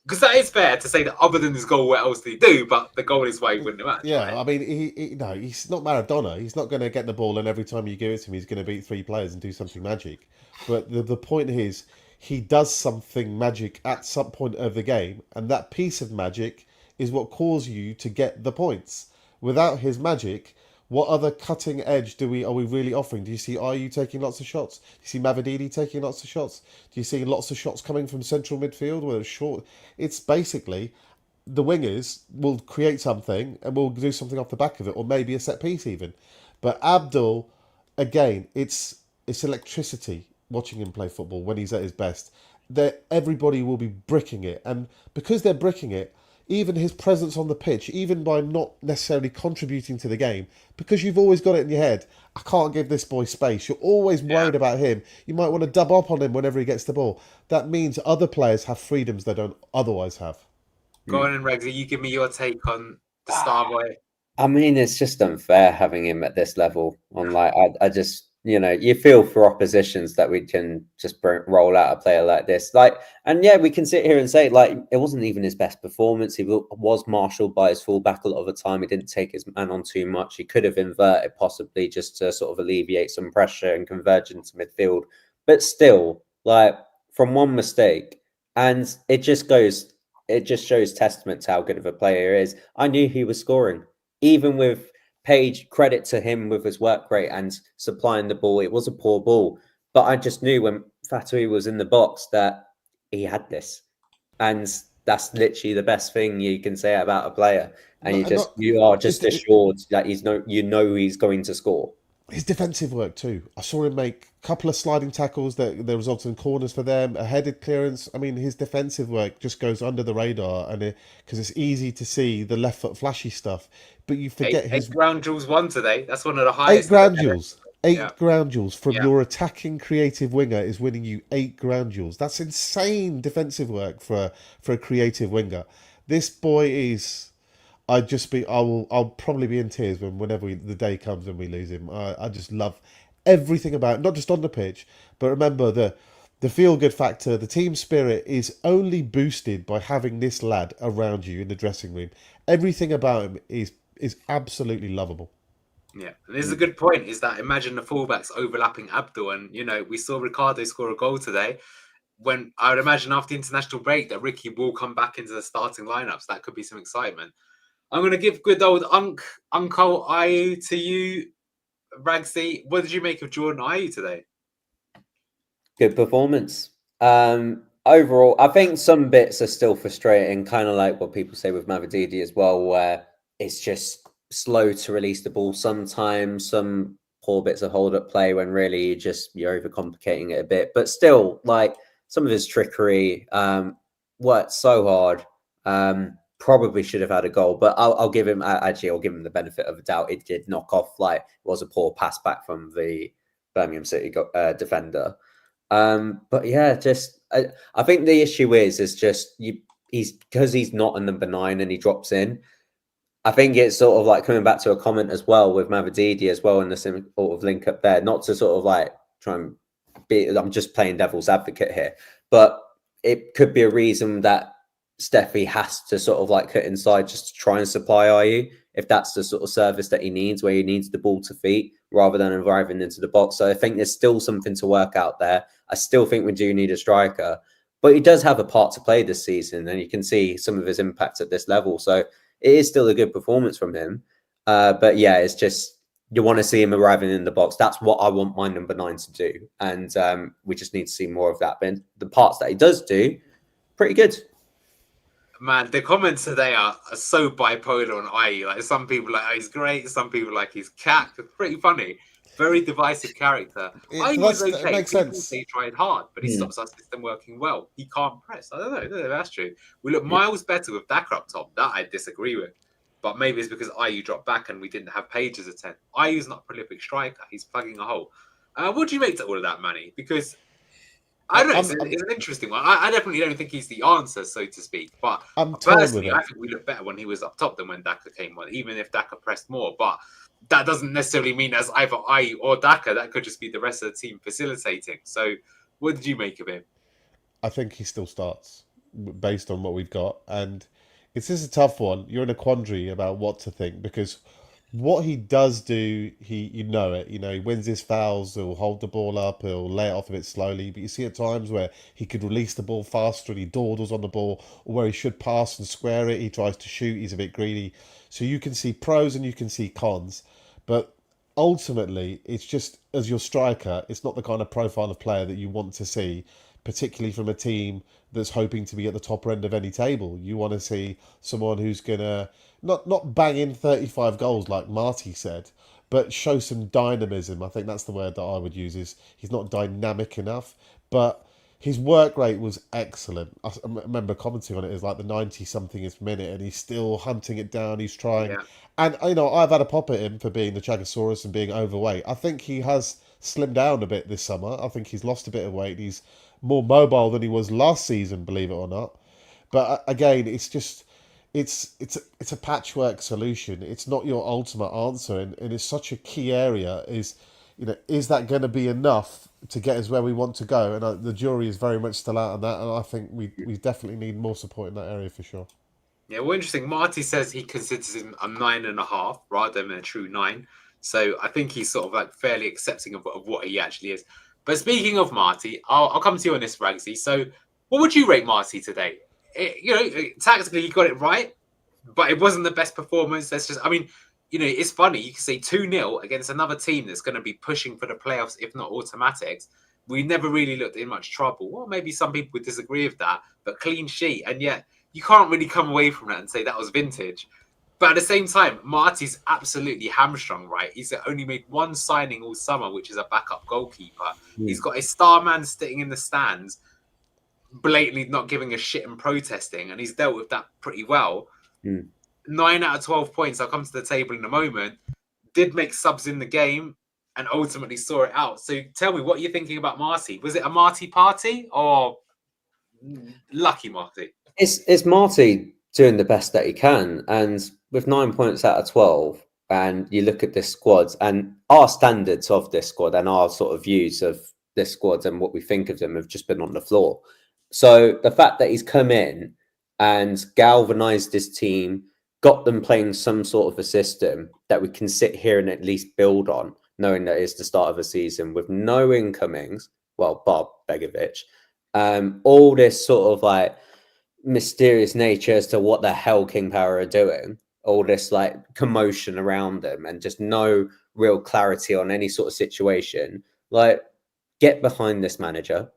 [SPEAKER 3] Because that is fair to say that other than his goal, what else did he do? But the goal is why he won the match.
[SPEAKER 5] Yeah,
[SPEAKER 3] right?
[SPEAKER 5] I mean, he's not Maradona. He's not going to get the ball and every time you give it to him, he's going to beat 3 players and do something magic. But the point is, he does something magic at some point of the game, and that piece of magic is what causes you to get the points. Without his magic, what other cutting edge are we really offering? Do you see Ayew taking lots of shots? Do you see Mavadini taking lots of shots? Do you see lots of shots coming from central midfield where it's short? It's basically the wingers will create something and we'll do something off the back of it, or maybe a set piece even. But Abdul, again, it's electricity watching him play football when he's at his best. Everybody will be bricking it, and because they're bricking it, even his presence on the pitch, even by not necessarily contributing to the game, because you've always got it in your head, I can't give this boy space. You're always worried about him. You might want to dub up on him whenever he gets the ball. That means other players have freedoms they don't otherwise have.
[SPEAKER 3] Go on, Regsy. You give me your take on the star boy.
[SPEAKER 4] I mean, it's just unfair having him at this level. On like, I just, you feel for oppositions that we can just roll out a player like this. Like, and yeah, we can sit here and say like it wasn't even his best performance. He was marshalled by his fullback a lot of the time. He didn't take his man on too much. He could have inverted possibly just to sort of alleviate some pressure and converge into midfield. But still, like from one mistake, and it just shows testament to how good of a player he is. I knew he was scoring. Even with Page, credit to him with his work rate and supplying the ball. It was a poor ball, but I just knew when Fatawu was in the box that he had this, and that's literally the best thing you can say about a player. And you are just assured that he's going to score.
[SPEAKER 5] His defensive work too. I saw him make a couple of sliding tackles that resulted in corners for them, a headed clearance. I mean, his defensive work just goes under the radar, and because it's easy to see the left foot flashy stuff, but you forget his
[SPEAKER 3] 8 ground duels won today. That's one of the
[SPEAKER 5] 8
[SPEAKER 3] highest.
[SPEAKER 5] ground duels. 8
[SPEAKER 3] Yeah.
[SPEAKER 5] ground duels from
[SPEAKER 3] Yeah.
[SPEAKER 5] your attacking creative winger is winning you 8 ground duels. That's insane defensive work for a creative winger. This boy is. I'll probably be in tears whenever the day comes when we lose him. I just love everything about it, not just on the pitch, but remember the feel good factor, the team spirit is only boosted by having this lad around you in the dressing room. Everything about him is absolutely lovable.
[SPEAKER 3] Yeah, and this is a good point. Is that imagine the fullbacks overlapping Abdul, and we saw Ricardo score a goal today. When I would imagine after the international break that Ricky will come back into the starting lineups, that could be some excitement. I'm going to give good old Uncle Ayu to you, Ragsy. What did you make of Jordan Ayu today?
[SPEAKER 4] Good performance. Overall, I think some bits are still frustrating, kind of like what people say with Mavididi as well, where it's just slow to release the ball sometimes, some poor bits of hold-up play when really you're overcomplicating it a bit. But still, like some of his trickery, worked so hard. Probably should have had a goal, but I'll give him the benefit of the doubt. It did knock off, like it was a poor pass back from the Birmingham City defender. But yeah, I think the issue is just he's because he's not a number 9 and he drops in. I think it's sort of like coming back to a comment as well with Mavididi as well in the same sort of link up there. Not to sort of like try and I'm just playing devil's advocate here, but it could be a reason that Steffi has to sort of like cut inside just to try and supply Ayu if that's the sort of service that he needs, where he needs the ball to feet rather than arriving into the box. So I think there's still something to work out there. I still think we do need a striker, but he does have a part to play this season, and you can see some of his impact at this level. So it is still a good performance from him. But yeah, it's just you want to see him arriving in the box. That's what I want my number 9 to do, and we just need to see more of that. But the parts that he does do, pretty good.
[SPEAKER 3] Man, the comments today are so bipolar on Ayu. Like some people like, oh, he's great. Some people like he's cat. It's pretty funny. Very divisive character. Ayu was okay.
[SPEAKER 5] That makes
[SPEAKER 3] people
[SPEAKER 5] sense.
[SPEAKER 3] say he tried hard, but he stops our system working well. He can't press. I don't know if that's true. We look miles better with Daka up top. That I disagree with. But maybe it's because Ayu dropped back and we didn't have Page as a 10. Ayu's not a prolific striker. He's plugging a hole. What do you make to all of that, Manny? Because I don't know. It's an interesting one. I definitely don't think he's the answer, so to speak. But personally, I think we look better when he was up top than when Daka came on, even if Daka pressed more. But that doesn't necessarily mean as either Ayu or Daka. That could just be the rest of the team facilitating. So what did you make of him?
[SPEAKER 5] I think he still starts based on what we've got. And it's just a tough one. You're in a quandary about what to think, because what he does do, he wins his fouls, he'll hold the ball up, he'll lay it off a bit slowly, but you see at times where he could release the ball faster and he dawdles on the ball, or where he should pass and square it, he tries to shoot, he's a bit greedy. So you can see pros and you can see cons, but ultimately it's just, as your striker, it's not the kind of profile of player that you want to see, particularly from a team that's hoping to be at the top end of any table. You want to see someone who's going to not bang in 35 goals like Marty said, but show some dynamism. I think that's the word that I would use. Is he's not dynamic enough, but his work rate was excellent. I remember commenting on it as like the 90-somethingth minute, and he's still hunting it down. He's trying. Yeah. And, I've had a pop at him for being the Chagosaurus and being overweight. I think he has slimmed down a bit this summer. I think he's lost a bit of weight. He's more mobile than he was last season, believe it or not. But again, it's it's a patchwork solution. It's not your ultimate answer, and it's such a key area. Is that going to be enough to get us where we want to go? And the jury is very much still out on that, and I think we definitely need more support in that area for sure.
[SPEAKER 3] Yeah, well, interesting. Marty says he considers him a 9.5 rather than a true 9. So I think he's sort of like fairly accepting of what he actually is. But speaking of Marty, I'll come to you on this, Ragsy. So what would you rate Marty today? Tactically, he got it right, but it wasn't the best performance. It's funny. You can say 2-0 against another team that's going to be pushing for the playoffs, if not automatics. We never really looked in much trouble. Well, maybe some people would disagree with that, but clean sheet. And yet you can't really come away from that and say that was vintage. But at the same time, Marty's absolutely hamstrung, right? He's only made one signing all summer, which is a backup goalkeeper. He's got a star man sitting in the stands, blatantly not giving a shit and protesting, and he's dealt with that pretty well. 9 out of 12 points, I'll come to the table in a moment, did make subs in the game and ultimately saw it out. So tell me, what are you thinking about Marty? Was it a Marty party or lucky Marty?
[SPEAKER 4] It's Marty doing the best that he can, and with 9 points out of 12, and you look at this squad and our standards of this squad and our sort of views of this squad and what we think of them have just been on the floor. So the fact that he's come in and galvanized his team, got them playing some sort of a system that we can sit here and at least build on, knowing that it's the start of a season with no incomings, well, Bob Begovic, all this sort of like mysterious nature as to what the hell King Power are doing, all this like commotion around them and just no real clarity on any sort of situation. Like, get behind this manager,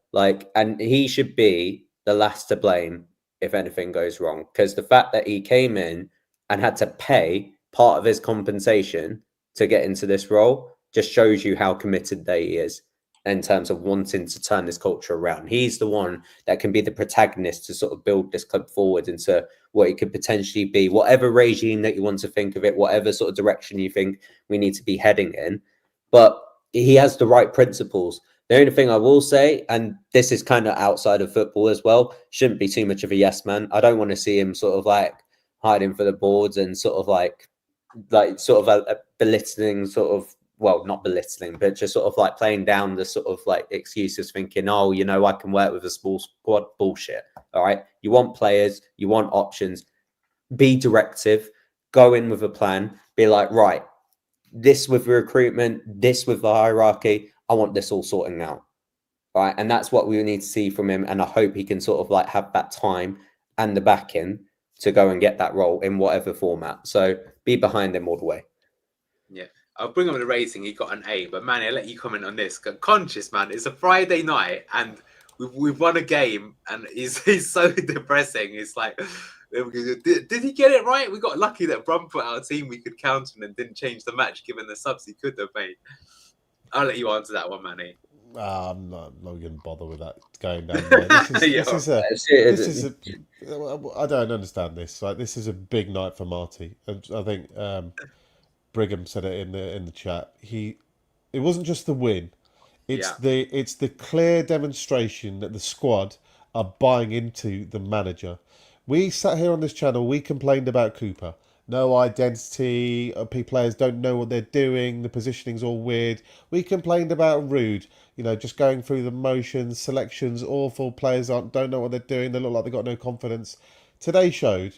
[SPEAKER 4] and he should be the last to blame if anything goes wrong, because the fact that he came in and had to pay part of his compensation to get into this role just shows you how committed that he is in terms of wanting to turn this culture around. He's the one that can be the protagonist to sort of build this club forward into what it could potentially be, whatever regime that you want to think of it, whatever sort of direction you think we need to be heading in. But he has the right principles. The only thing I will say, and this is kind of outside of football as well, shouldn't be too much of a yes man. I don't want to see him sort of like hiding for the boards and sort of like a belittling sort of, well, not belittling, but just sort of like playing down the sort of like excuses, thinking, oh, I can work with a small squad. Bullshit. All right. You want players, you want options, be directive, go in with a plan, be like, right, this with recruitment, this with the hierarchy, I want this all sorting out. Right. And that's what we need to see from him. And I hope he can sort of like have that time and the backing to go and get that role in whatever format. So be behind him all the way.
[SPEAKER 3] Yeah. I'll bring on the rating. He got an A, but Manny, I'll let you comment on this. Conscious, man. It's a Friday night and we've won a game and he's so depressing. It's like, did he get it right? We got lucky that Brum put out a team we could count on and didn't change the match given the subs he could have made. I'll let you answer that one, Manny.
[SPEAKER 5] I'm not going to bother with that going down there. I don't understand this. Like, this is a big night for Marty. And I think Brigham said it in the chat. It wasn't just the win. It's the clear demonstration that the squad are buying into the manager. We sat here on this channel, we complained about Cooper. No identity, players don't know what they're doing, the positioning's all weird. We complained about Rude, just going through the motions, selections, awful, players don't know what they're doing, they look like they've got no confidence. Today showed,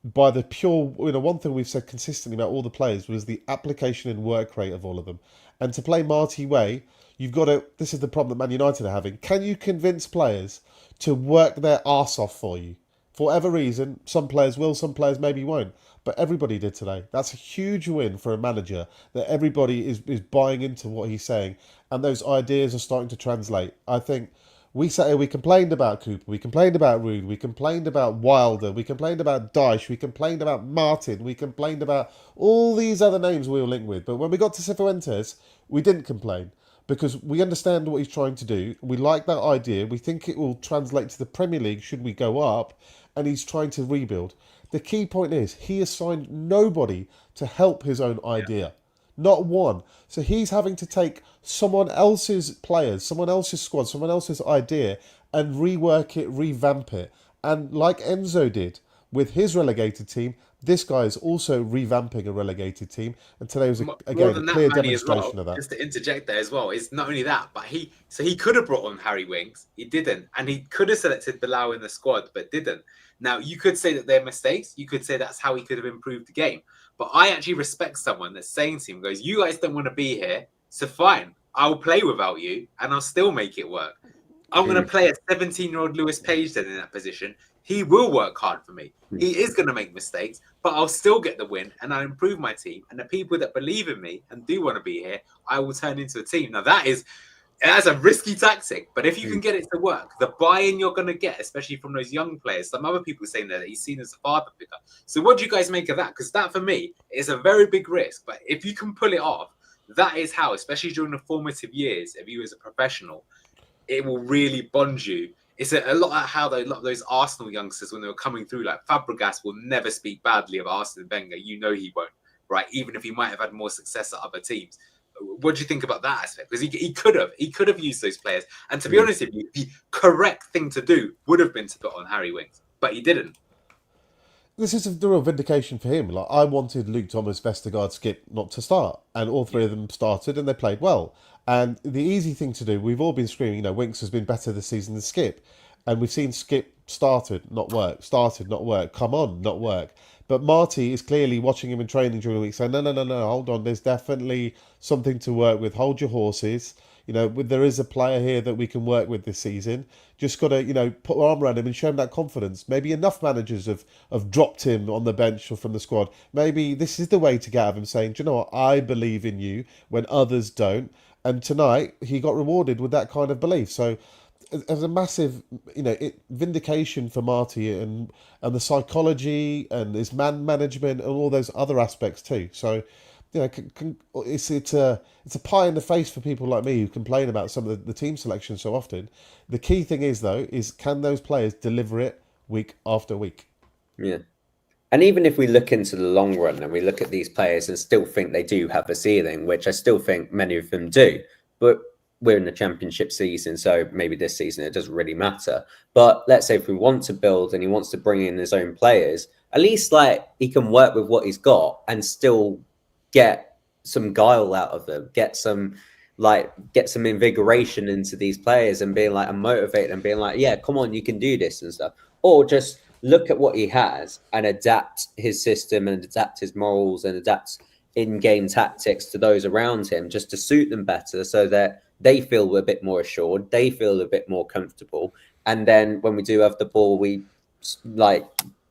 [SPEAKER 5] by the pure, one thing we've said consistently about all the players was the application and work rate of all of them. And to play Marty way, you've got to, this is the problem that Man United are having, can you convince players to work their arse off for you? For whatever reason, some players will, some players maybe won't. But everybody did today. That's a huge win for a manager, that everybody is buying into what he's saying. And those ideas are starting to translate. I think we sat here, we complained about Cooper, we complained about Rude, we complained about Wilder, we complained about Dyche, we complained about Martin, we complained about all these other names we were linked with. But when we got to Cifuentes, we didn't complain. Because we understand what he's trying to do. We like that idea. We think it will translate to the Premier League should we go up. And he's trying to rebuild. The key point is he has signed nobody to help his own idea. Not one. So he's having to take someone else's players, someone else's squad, someone else's idea and rework it, revamp it. And like Enzo did, with his relegated team, this guy is also revamping a relegated team, and today was
[SPEAKER 3] More
[SPEAKER 5] again a
[SPEAKER 3] than that,
[SPEAKER 5] clear
[SPEAKER 3] Manny, as
[SPEAKER 5] demonstration
[SPEAKER 3] well.
[SPEAKER 5] of that.
[SPEAKER 3] Just to interject there as well, it's not only that, but he could have brought on Harry Winks. He didn't, and he could have selected Bilal in the squad, but didn't. Now you could say that they're mistakes. You could say that's how he could have improved the game. But I actually respect someone that's saying to him, "Goes, you guys don't want to be here, so fine, I'll play without you, and I'll still make it work. I'm going to play a 17-year-old Lewis Page then in that position. He will work hard for me. He is going to make mistakes, but I'll still get the win and I'll improve my team. And the people that believe in me and do want to be here, I will turn into a team." Now that's a risky tactic, but if you can get it to work, the buy-in you're going to get, especially from those young players, some other people saying that he's seen as a father figure. So what do you guys make of that? Because that for me is a very big risk, but if you can pull it off, that is how, especially during the formative years of you as a professional, it will really bond you. It's a lot like how a lot of those Arsenal youngsters, when they were coming through, like Fabregas will never speak badly of Arsene Wenger. You know he won't, right? Even if he might have had more success at other teams. What do you think about that aspect? Because he could have used those players. And to be honest with you, the correct thing to do would have been to put on Harry Winks, but he didn't.
[SPEAKER 5] This is a real vindication for him. Like, I wanted Luke Thomas, Vestergaard, Skip not to start, and all three of them started, and they played well. And the easy thing to do, we've all been screaming, Winks has been better this season than Skip, and we've seen Skip started, not work, come on, not work. But Marty is clearly watching him in training during the week, saying, no, hold on, there's definitely something to work with. Hold your horses. There is a player here that we can work with this season. Just got to, put our arm around him and show him that confidence. Maybe enough managers have dropped him on the bench or from the squad. Maybe this is the way to get out of him, saying, do you know what, I believe in you when others don't. And tonight, he got rewarded with that kind of belief. So as a massive, vindication for Marty and the psychology and his man management and all those other aspects too. So, it's a pie in the face for people like me who complain about some of the team selection so often. The key thing is can those players deliver it week after week?
[SPEAKER 4] Yeah. And even if we look into the long run and we look at these players and still think they do have a ceiling, which I still think many of them do, but we're in the championship season, so maybe this season it doesn't really matter. But let's say if we want to build and he wants to bring in his own players, at least he can work with what he's got and still get some guile out of them, get some invigoration into these players and being and motivate them, being yeah, come on, you can do this and stuff. Or just look at what he has and adapt his system and adapt his morals and adapt in-game tactics to those around him just to suit them better so that they feel a bit more assured, they feel a bit more comfortable. And then when we do have the ball, we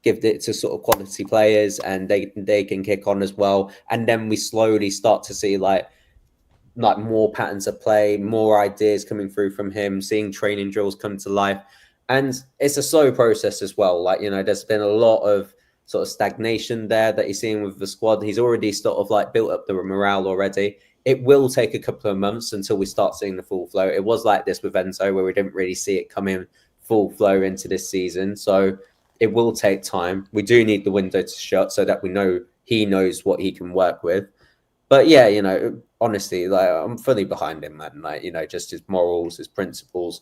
[SPEAKER 4] give it to sort of quality players and they can kick on as well. And then we slowly start to see more patterns of play, more ideas coming through from him, seeing training drills come to life. And it's a slow process as well. There's been a lot of sort of stagnation there that he's seeing with the squad. He's already sort of built up the morale already. It will take a couple of months until we start seeing the full flow. It was like this with Enzo, where we didn't really see it come in full flow into this season. So it will take time. We do need the window to shut so that we know he knows what he can work with. But yeah, honestly, I'm fully behind him, man. Just his morals, his principles.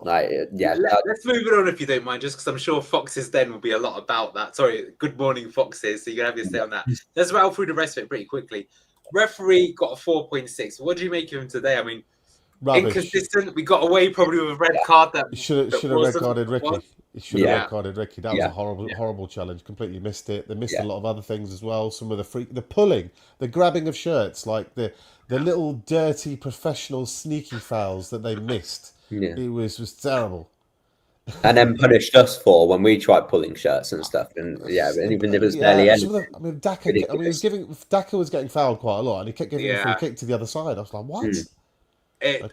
[SPEAKER 3] Let's move it on if you don't mind, just because I'm sure Fox's Den will be a lot about that. Sorry, good morning, Foxes. So you can have your say on that. Let's rattle through the rest of it pretty quickly. Referee got a 4.6. What do you make of him today? I mean,
[SPEAKER 5] Rubbish.
[SPEAKER 3] Inconsistent. We got away probably with a red card that
[SPEAKER 5] should have red carded Ricky. He should have red carded Ricky. That was a horrible challenge. Completely missed it. They missed a lot of other things as well. Some of the pulling, the grabbing of shirts, the little dirty professional sneaky fouls that they missed. Yeah. It was terrible.
[SPEAKER 4] And then punished us for when we tried pulling shirts and stuff. And and even if it was barely anything.
[SPEAKER 5] Daka was getting fouled quite a lot, and he kept giving a free kick to the other side. I was like, what?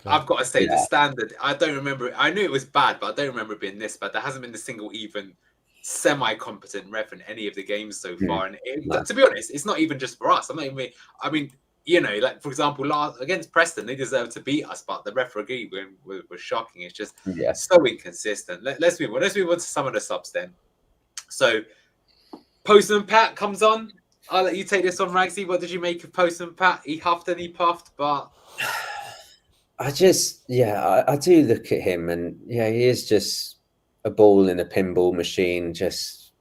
[SPEAKER 3] I've got to say, the standard, I don't remember it. I knew it was bad, but I don't remember it being this bad. There hasn't been a single even semi-competent ref in any of the games so far. And to be honest, it's not even just for us. For example, against Preston, they deserved to beat us, but the referee was shocking. It's just so inconsistent. Let's move on. Let's move on to some of the subs then. So, Postman Pat comes on. I'll let you take this on, Ragsy. What did you make of Postman Pat? He huffed and he puffed, but...
[SPEAKER 4] I do look at him and he is just a ball in a pinball machine, just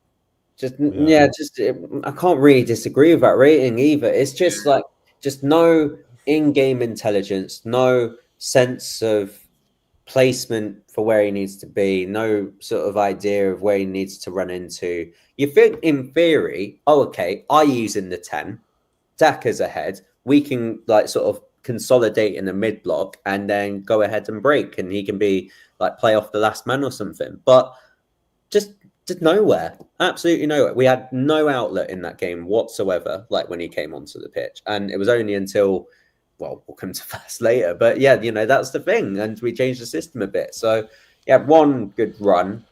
[SPEAKER 4] I can't really disagree with that rating either. It's just like just no in-game intelligence, no sense of placement for where he needs to be, no sort of idea of where he needs to run into. You think in theory, oh, okay, I use in the 10, Daka's ahead, we can like sort of consolidate in the mid block and then go ahead and break, and he can be like play off the last man or something. But just nowhere, absolutely nowhere. We had no outlet in that game whatsoever, like when he came onto the pitch. And it was only until, well, we'll come to that later. But yeah, that's the thing. And we changed the system a bit. So yeah, one good run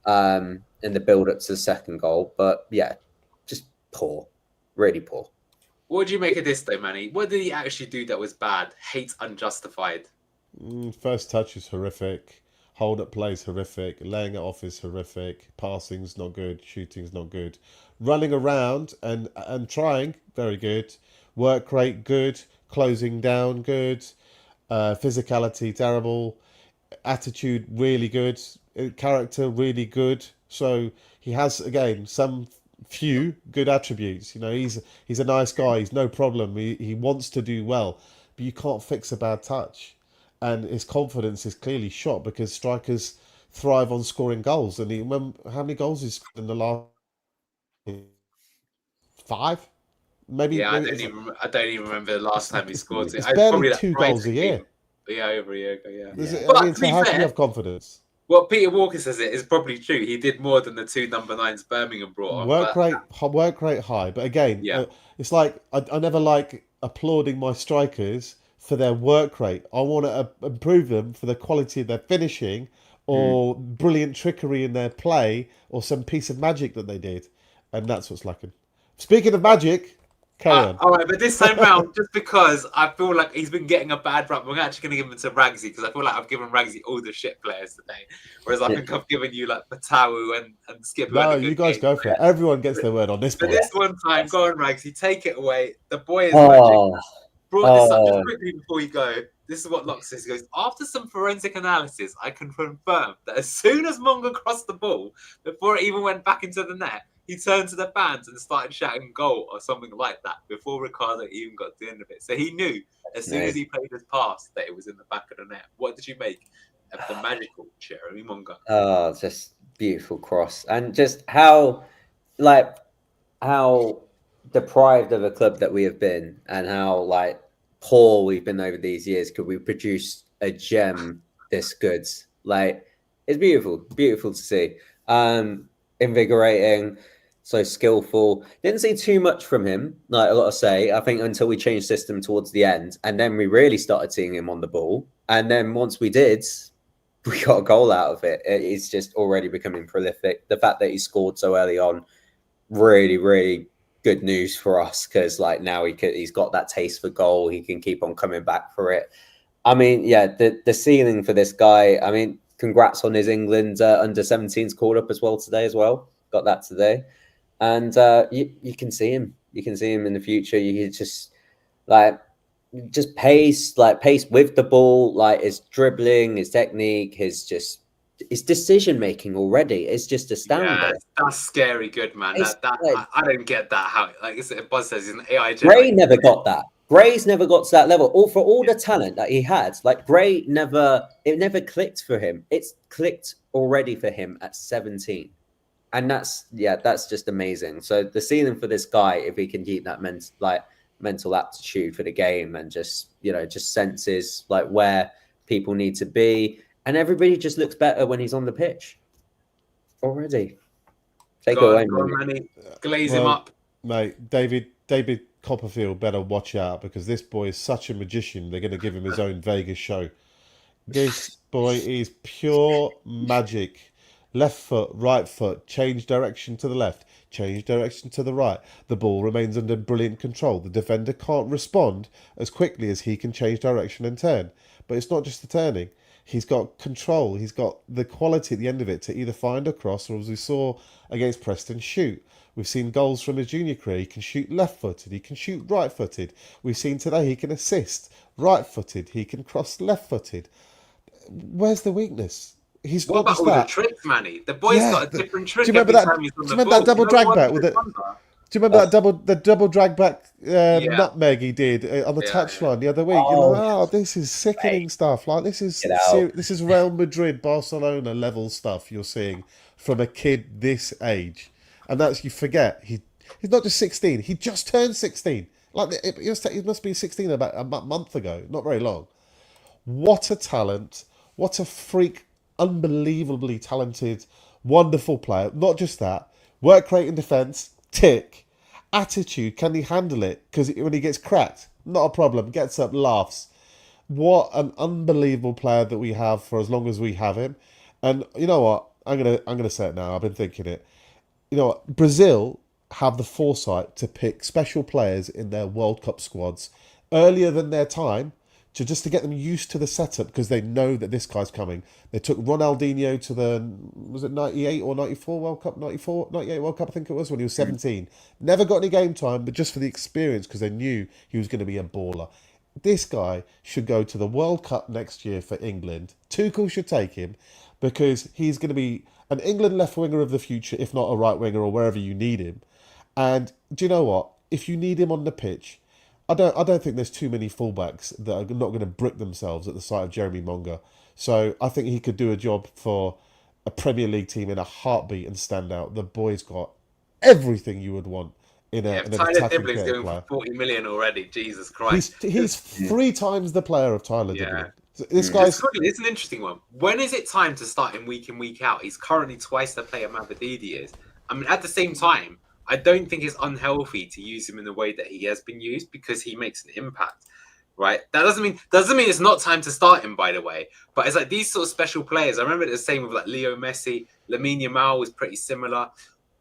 [SPEAKER 4] in the build up to the second goal. But yeah, just poor, really poor.
[SPEAKER 3] What do you make of this though, Manny? What did he actually do that was bad? Hate unjustified.
[SPEAKER 5] First touch is horrific. Hold up play is horrific. Laying it off is horrific. Passing's not good. Shooting's not good. Running around and trying, very good. Work rate, good. Closing down, good. Physicality, terrible. Attitude, really good. Character, really good. So he has, again, some few good attributes. He's a nice guy. He's no problem. He wants to do well. But you can't fix a bad touch. And his confidence is clearly shot because strikers thrive on scoring goals. And how many goals he's scored in the last 5? Maybe.
[SPEAKER 3] Yeah, I don't even remember the last time he scored it.
[SPEAKER 5] It's barely 2 goals a year.
[SPEAKER 3] Yeah, over a year ago. Yeah.
[SPEAKER 5] But so how can you have confidence?
[SPEAKER 3] What Peter Walker says it is probably true. He did more than the 2 number 9s Birmingham brought on.
[SPEAKER 5] Work rate high. But again, it's like I never like applauding my strikers for their work rate. I want to improve them for the quality of their finishing or brilliant trickery in their play or some piece of magic that they did. And that's what's lacking. Speaking of magic, carry on.
[SPEAKER 3] All right, but this time round, just because I feel like he's been getting a bad rap, I'm actually going to give him to Ragsy because I feel like I've given Ragsy all the shit players today. Whereas I think I've given you like Fatawu and Skip.
[SPEAKER 5] No, you guys go for it. Everyone gets their word on this.
[SPEAKER 3] But this one time, go on, Ragsy, take it away. The boy is magic. Brought this up just quickly before you go. This is what Locke says. He goes, after some forensic analysis, I can confirm that as soon as Monga crossed the ball, before it even went back into the net, he turned to the fans and started shouting goal or something like that before Ricardo even got to the end of it. So he knew as soon as he played his pass that it was in the back of the net. What did you make of the magical Jeremy Monga?
[SPEAKER 4] Oh, just beautiful cross. And just how deprived of a club that we have been and how like poor we've been over these years could we produce a gem this good. Like it's beautiful to see. Invigorating, so skillful. Didn't see too much from him, like a lot to say, I think, until we changed system towards the end, and then we really started seeing him on the ball. And then once we did, we got a goal out of it. It's just already becoming prolific. The fact that he scored so early on, really good news for us because like now he's got that taste for goal. He can keep on coming back for it. I mean, yeah, the ceiling for this guy. I mean, congrats on his England under 17s called up as well today as well. Got that today, and you can see him. You can see him in the future. You just pace with the ball, like his dribbling, his technique, his decision making already is just astounding. Yeah,
[SPEAKER 3] that's scary good, man. I don't get that. How Buzz says he's an AI.
[SPEAKER 4] Gray never got that. Gray's never got to that level. For all the talent that he had, like Gray it never clicked for him. It's clicked already for him at 17. And that's just amazing. So the ceiling for this guy, if he can keep that mental aptitude for the game and just senses like where people need to be. And everybody just looks better when he's on the pitch. Already. Take it away,
[SPEAKER 3] Manny. Glaze him up.
[SPEAKER 5] Mate, David Copperfield better watch out because this boy is such a magician. They're going to give him his own Vegas show. This boy is pure magic. Left foot, right foot, change direction to the left, change direction to the right. The ball remains under brilliant control. The defender can't respond as quickly as he can change direction and turn. But it's not just the turning. He's got control. He's got the quality at the end of it to either find a cross or, as we saw against Preston, shoot. We've seen goals from his junior career. He can shoot left-footed. He can shoot right-footed. We've seen today he can assist right-footed. He can cross left-footed. Where's the weakness? he's
[SPEAKER 3] What
[SPEAKER 5] not
[SPEAKER 3] about
[SPEAKER 5] just
[SPEAKER 3] all the
[SPEAKER 5] that.
[SPEAKER 3] tricks, Manny? The boy's
[SPEAKER 5] Yeah,
[SPEAKER 3] got a different trick
[SPEAKER 5] do you remember
[SPEAKER 3] every
[SPEAKER 5] that?
[SPEAKER 3] time he's on
[SPEAKER 5] Do you
[SPEAKER 3] the
[SPEAKER 5] remember
[SPEAKER 3] ball.
[SPEAKER 5] that double
[SPEAKER 3] You know
[SPEAKER 5] drag
[SPEAKER 3] what
[SPEAKER 5] back
[SPEAKER 3] one
[SPEAKER 5] with
[SPEAKER 3] trick
[SPEAKER 5] it?
[SPEAKER 3] wonder?
[SPEAKER 5] Do you remember that double drag back
[SPEAKER 3] Yeah,
[SPEAKER 5] nutmeg he did on the
[SPEAKER 3] yeah, yeah.
[SPEAKER 5] touchline the other week? You're like,
[SPEAKER 4] Oh,
[SPEAKER 5] oh, this is sickening
[SPEAKER 4] mate,
[SPEAKER 5] stuff. Like this is
[SPEAKER 4] get out.
[SPEAKER 5] this is Real Madrid, Barcelona level stuff you're seeing from a kid this age, and that's you forget he's not just 16. He just turned 16. Like he must be 16 about a month ago, not very long. What a talent! What a freak! Unbelievably talented, wonderful player. Not just that, work rate in defence, tick. Attitude, can he handle it? Because when he gets cracked, not a problem. Gets up, laughs. What an unbelievable player that we have for as long as we have him. And you know what? I'm gonna say it now. I've been thinking it. You know what? Brazil have the foresight to pick special players in their World Cup squads earlier than their time to get them used to the setup because they know that this guy's coming. They took Ronaldinho to the, was it 98 or 94 World Cup? 98 World Cup, I think it was, when he was 17. Never got any game time, but just for the experience because they knew he was going to be a baller. This guy should go to the World Cup next year for England. Tuchel should take him because he's going to be an England left winger of the future, if not a right winger or wherever you need him. And do you know what? If you need him on the pitch, I don't think there's too many fullbacks that are not going to brick themselves at the sight of Jeremy Monga. So I think he could do a job for a Premier League team in a heartbeat and stand out. The boy's got everything you would want in
[SPEAKER 3] Yeah,
[SPEAKER 5] an
[SPEAKER 3] Tyler
[SPEAKER 5] attacking
[SPEAKER 3] Dibling's
[SPEAKER 5] creative
[SPEAKER 3] doing
[SPEAKER 5] player.
[SPEAKER 3] for 40 million already. Jesus Christ.
[SPEAKER 5] He's 3 times the player of Tyler
[SPEAKER 3] Yeah.
[SPEAKER 5] Dibbling. This guy's
[SPEAKER 3] It's an interesting one. When is it time to start him week in, week out? He's currently twice the player Mavadidi is. I mean, at the same time, I don't think it's unhealthy to use him in the way that he has been used because he makes an impact, right? That doesn't mean it's not time to start him, by the way. But it's like these sort of special players. I remember the same with like Leo Messi, Lamine Yamal was pretty similar.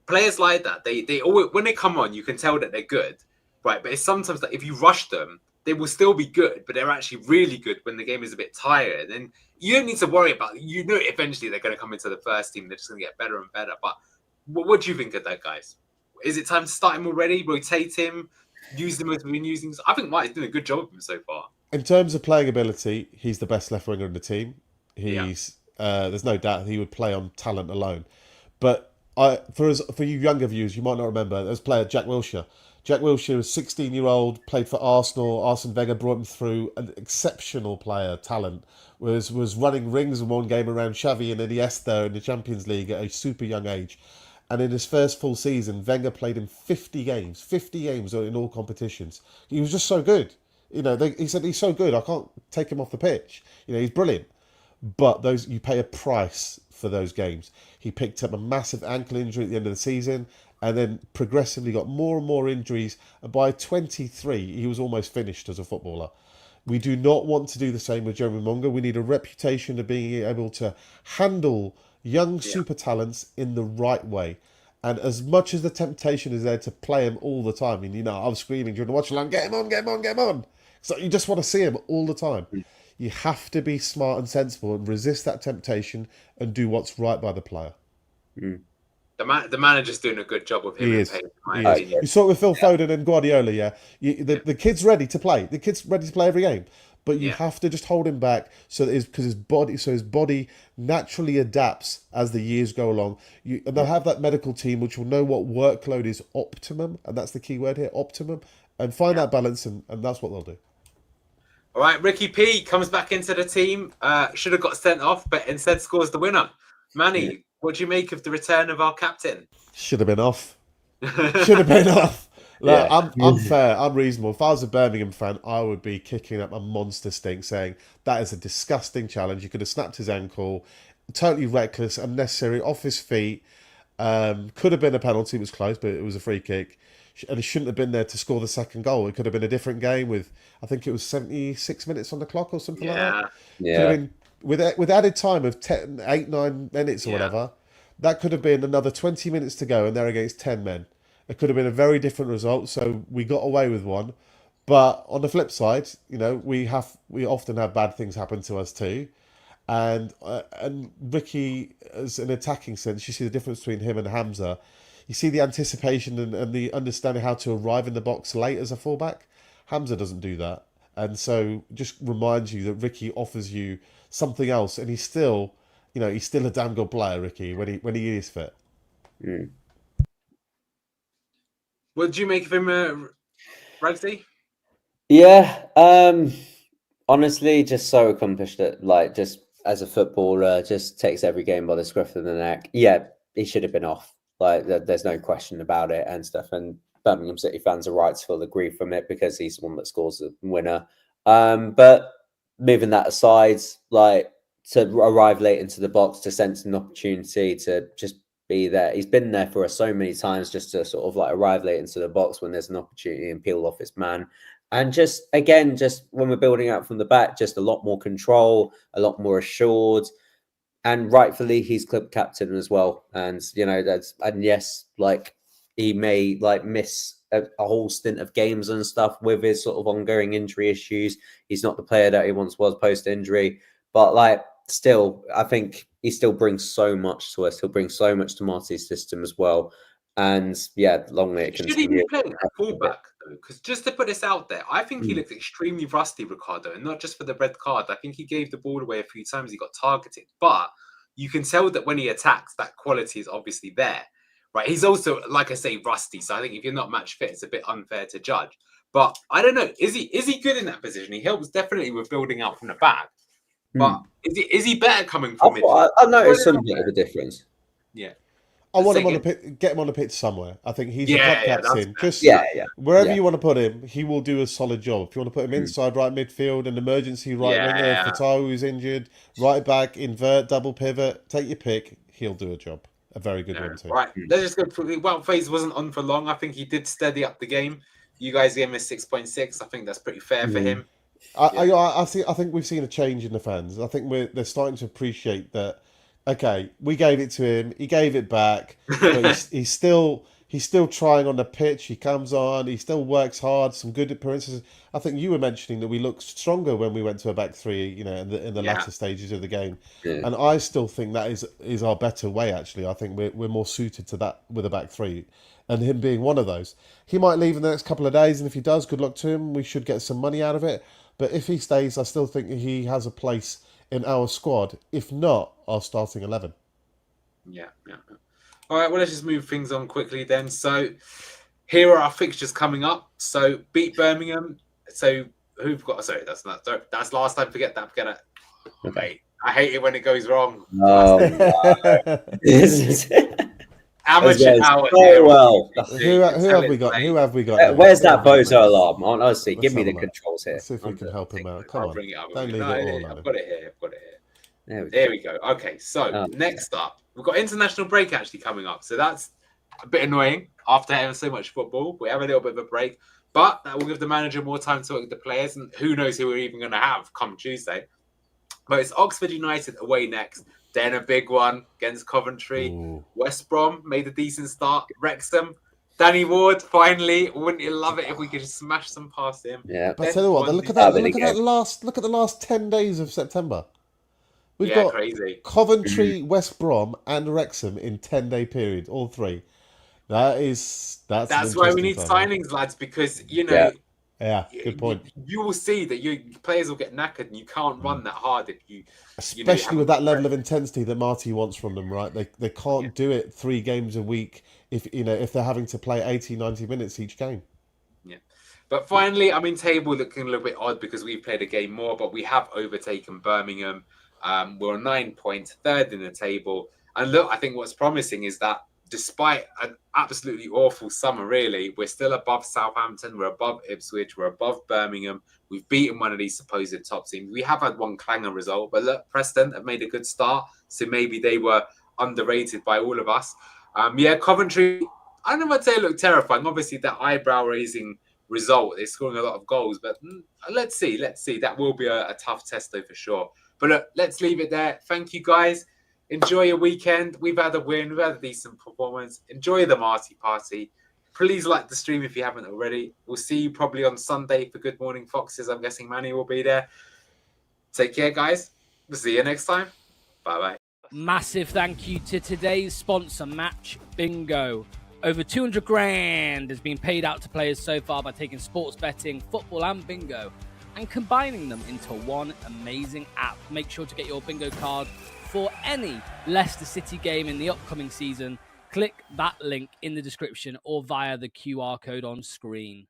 [SPEAKER 3] Players like that, they always, when they come on, you can tell that they're good, right? But it's sometimes like if you rush them, they will still be good, but they're actually really good when the game is a bit tired. And you don't need to worry about it. You know, eventually they're going to come into the first team. They're just going to get better and better. But what do you think of that, guys? Is it time to start him already? Rotate him? Use him as we've been using? I think Mike's doing a good job of him so far.
[SPEAKER 5] in terms of playing ability, he's the best left winger in the team. There's no doubt he would play on talent alone. But for you younger viewers, you might not remember, there was player Jack Wilshere. Jack Wilshere was 16-year-old, played for Arsenal. Arsene Wenger brought him through, an exceptional player, talent. Was running rings in one game around Xavi and Iniesta in the Champions League at a super young age. And in his first full season, Wenger played him 50 games in all competitions. He was just so good. You know, he said he's so good, I can't take him off the pitch. You know, he's brilliant. But you pay a price for those games. He picked up a massive ankle injury at the end of the season and then progressively got more and more injuries. And by 23, he was almost finished as a footballer. We do not want to do the same with Jeremy Monga. We need a reputation of being able to handle young super talents in the right way. And as much as the temptation is there to play him all the time, and you know, I was screaming during the watch along, get him on, get him on, get him on. So you just want to see him all the time. You have to be smart and sensible and resist that temptation and do what's right by the player.
[SPEAKER 3] The manager's doing a good job of him.
[SPEAKER 5] He is. You saw it with Phil Foden and Guardiola, yeah. The kid's ready to play. The kid's ready to play every game. But you have to just hold him back because his body naturally adapts as the years go along. And they'll have that medical team which will know what workload is optimum, and that's the key word here, optimum, and find that balance, and that's what they'll do.
[SPEAKER 3] All right, Ricky P comes back into the team. Should have got sent off, but instead scores the winner. Manny, what do you make of the return of our captain?
[SPEAKER 5] Should have been off. Should have been off. Look, I'm fair. I'm reasonable. If I was a Birmingham fan, I would be kicking up a monster stink, saying that is a disgusting challenge. You could have snapped his ankle, totally reckless, unnecessary, off his feet. Could have been a penalty. It was close, but it was a free kick. And he shouldn't have been there to score the second goal. It could have been a different game with, I think it was 76 minutes on the clock or something like that.
[SPEAKER 4] Yeah.
[SPEAKER 5] Could have been, with added time of 8-9 minutes or whatever, that could have been another 20 minutes to go and they're against 10 men. It could have been a very different result. So we got away with one. But on the flip side, you know, we often have bad things happen to us too. And Ricky, as an attacking sense, you see the difference between him and Hamza. You see the anticipation and the understanding how to arrive in the box late as a fullback. Hamza doesn't do that. And so just reminds you that Ricky offers you something else. And he's still he's still a damn good player, Ricky, when he is fit.
[SPEAKER 4] Mm.
[SPEAKER 3] What did you make of him, Ragsy?
[SPEAKER 4] Yeah, honestly, just so accomplished it. Like, just as a footballer, just takes every game by the scruff of the neck. Yeah, he should have been off. Like, there's no question about it and stuff. And Birmingham City fans are right to feel the grief from it because he's the one that scores the winner. But moving that aside, like, to arrive late into the box, to sense an opportunity, to just be there. He's been there for us so many times just to sort of like arrive late into the box when there's an opportunity and peel off his man. And just again, just when we're building out from the back, just a lot more control, a lot more assured. And rightfully, he's club captain as well. And, yes, like, he may like miss a whole stint of games and stuff with his sort of ongoing injury issues. He's not the player that he once was post injury, but like, still, I think he still brings so much to us. He'll bring so much to Marty's system as well. And yeah, long may it
[SPEAKER 3] Should he
[SPEAKER 4] continue.
[SPEAKER 3] be playing at fullback though? Because just to put this out there, I think he looks extremely rusty, Ricardo, and not just for the red card. I think he gave the ball away a few times. He got targeted, but you can tell that when he attacks, that quality is obviously there, right? He's also, like I say, rusty. So I think if you're not match fit, it's a bit unfair to judge. But I don't know. Is he good in that position? He helps definitely with building out from the back. But is he better coming from midfield?
[SPEAKER 4] I noticed some bit of a difference.
[SPEAKER 3] Yeah.
[SPEAKER 5] I want him on the pitch, get him on the pitch somewhere. I think he's a club captain. Just wherever you want to put him, he will do a solid job. If you want to put him inside right midfield, an emergency right winger, Fatawu who's injured, right back, invert, double pivot, take your pick, he'll do a job. A very good one too.
[SPEAKER 3] Right, let's just go through. Well, FaZe wasn't on for long. I think he did steady up the game. You guys gave him a 6.6. I think that's pretty fair for him.
[SPEAKER 5] I think we've seen a change in the fans. I think they're starting to appreciate that. Okay, we gave it to him. He gave it back. But he's still trying on the pitch. He comes on. He still works hard. Some good appearances. I think you were mentioning that we looked stronger when we went to a back three. In the latter stages of the game, and I still think that is our better way. Actually, I think we're more suited to that with a back three, and him being one of those. He might leave in the next couple of days, and if he does, good luck to him. We should get some money out of it. But if he stays, I still think he has a place in our squad. If not, our starting 11.
[SPEAKER 3] Yeah. All right, well, let's just move things on quickly then. So here are our fixtures coming up. So beat Birmingham. So who've got... Sorry, that's last time. Forget that. Forget it. Okay. I hate it when it goes wrong. Amateur hour.
[SPEAKER 4] So well.
[SPEAKER 5] Who have we got? Who have we got?
[SPEAKER 4] Where's that Bozo alarm? Honestly, give me the controls here.
[SPEAKER 5] Let's see if we can help him out. Come on.
[SPEAKER 3] Bring it up.
[SPEAKER 5] Don't leave it all.
[SPEAKER 3] I've got it here. There we go. Okay, so next up, we've got international break actually coming up. So that's a bit annoying after having so much football. We have a little bit of a break, but that will give the manager more time to work with the players, and who knows who we're even going to have come Tuesday. But it's Oxford United away next. Then a big one against Coventry. Ooh. West Brom made a decent start. Wrexham. Danny Ward, finally. Wouldn't you love it if we could just smash some past him?
[SPEAKER 4] Yeah.
[SPEAKER 5] But I tell you what, look at the last 10 days of September. We've got
[SPEAKER 3] crazy.
[SPEAKER 5] Coventry, West Brom, and Wrexham in 10-day period, all three. That's
[SPEAKER 3] why we need signings, lads, because
[SPEAKER 5] Yeah, good point.
[SPEAKER 3] You will see that your players will get knackered, and you can't run that hard if you,
[SPEAKER 5] especially with that level of intensity that Marty wants from them. Right, they can't do it 3 games a week if they're having to play 80, 90 minutes each game. Yeah,
[SPEAKER 3] but finally, table looking a little bit odd because we've played a game more, but we have overtaken Birmingham. We're on 9 points, third in the table, and look, I think what's promising is that, despite an absolutely awful summer, really, we're still above Southampton, we're above Ipswich, we're above Birmingham. We've beaten one of these supposed top teams. We have had one clanger result, but look, Preston have made a good start, so maybe they were underrated by all of us. Coventry, I don't know if I'd say it looked terrifying. Obviously, that eyebrow-raising result, they're scoring a lot of goals, but let's see. That will be a tough test, though, for sure. But look, let's leave it there. Thank you, guys. Enjoy your weekend. We've had a win. We've had a decent performance. Enjoy the Marty party. Please like the stream if you haven't already. We'll see you probably on Sunday for Good Morning Foxes. I'm guessing Manny will be there. Take care, guys. We'll see you next time. Bye-bye.
[SPEAKER 6] Massive thank you to today's sponsor, Match Bingo. Over 200 grand has been paid out to players so far by taking sports betting, football and bingo and combining them into one amazing app. Make sure to get your bingo card for any Leicester City game in the upcoming season, click that link in the description or via the QR code on screen.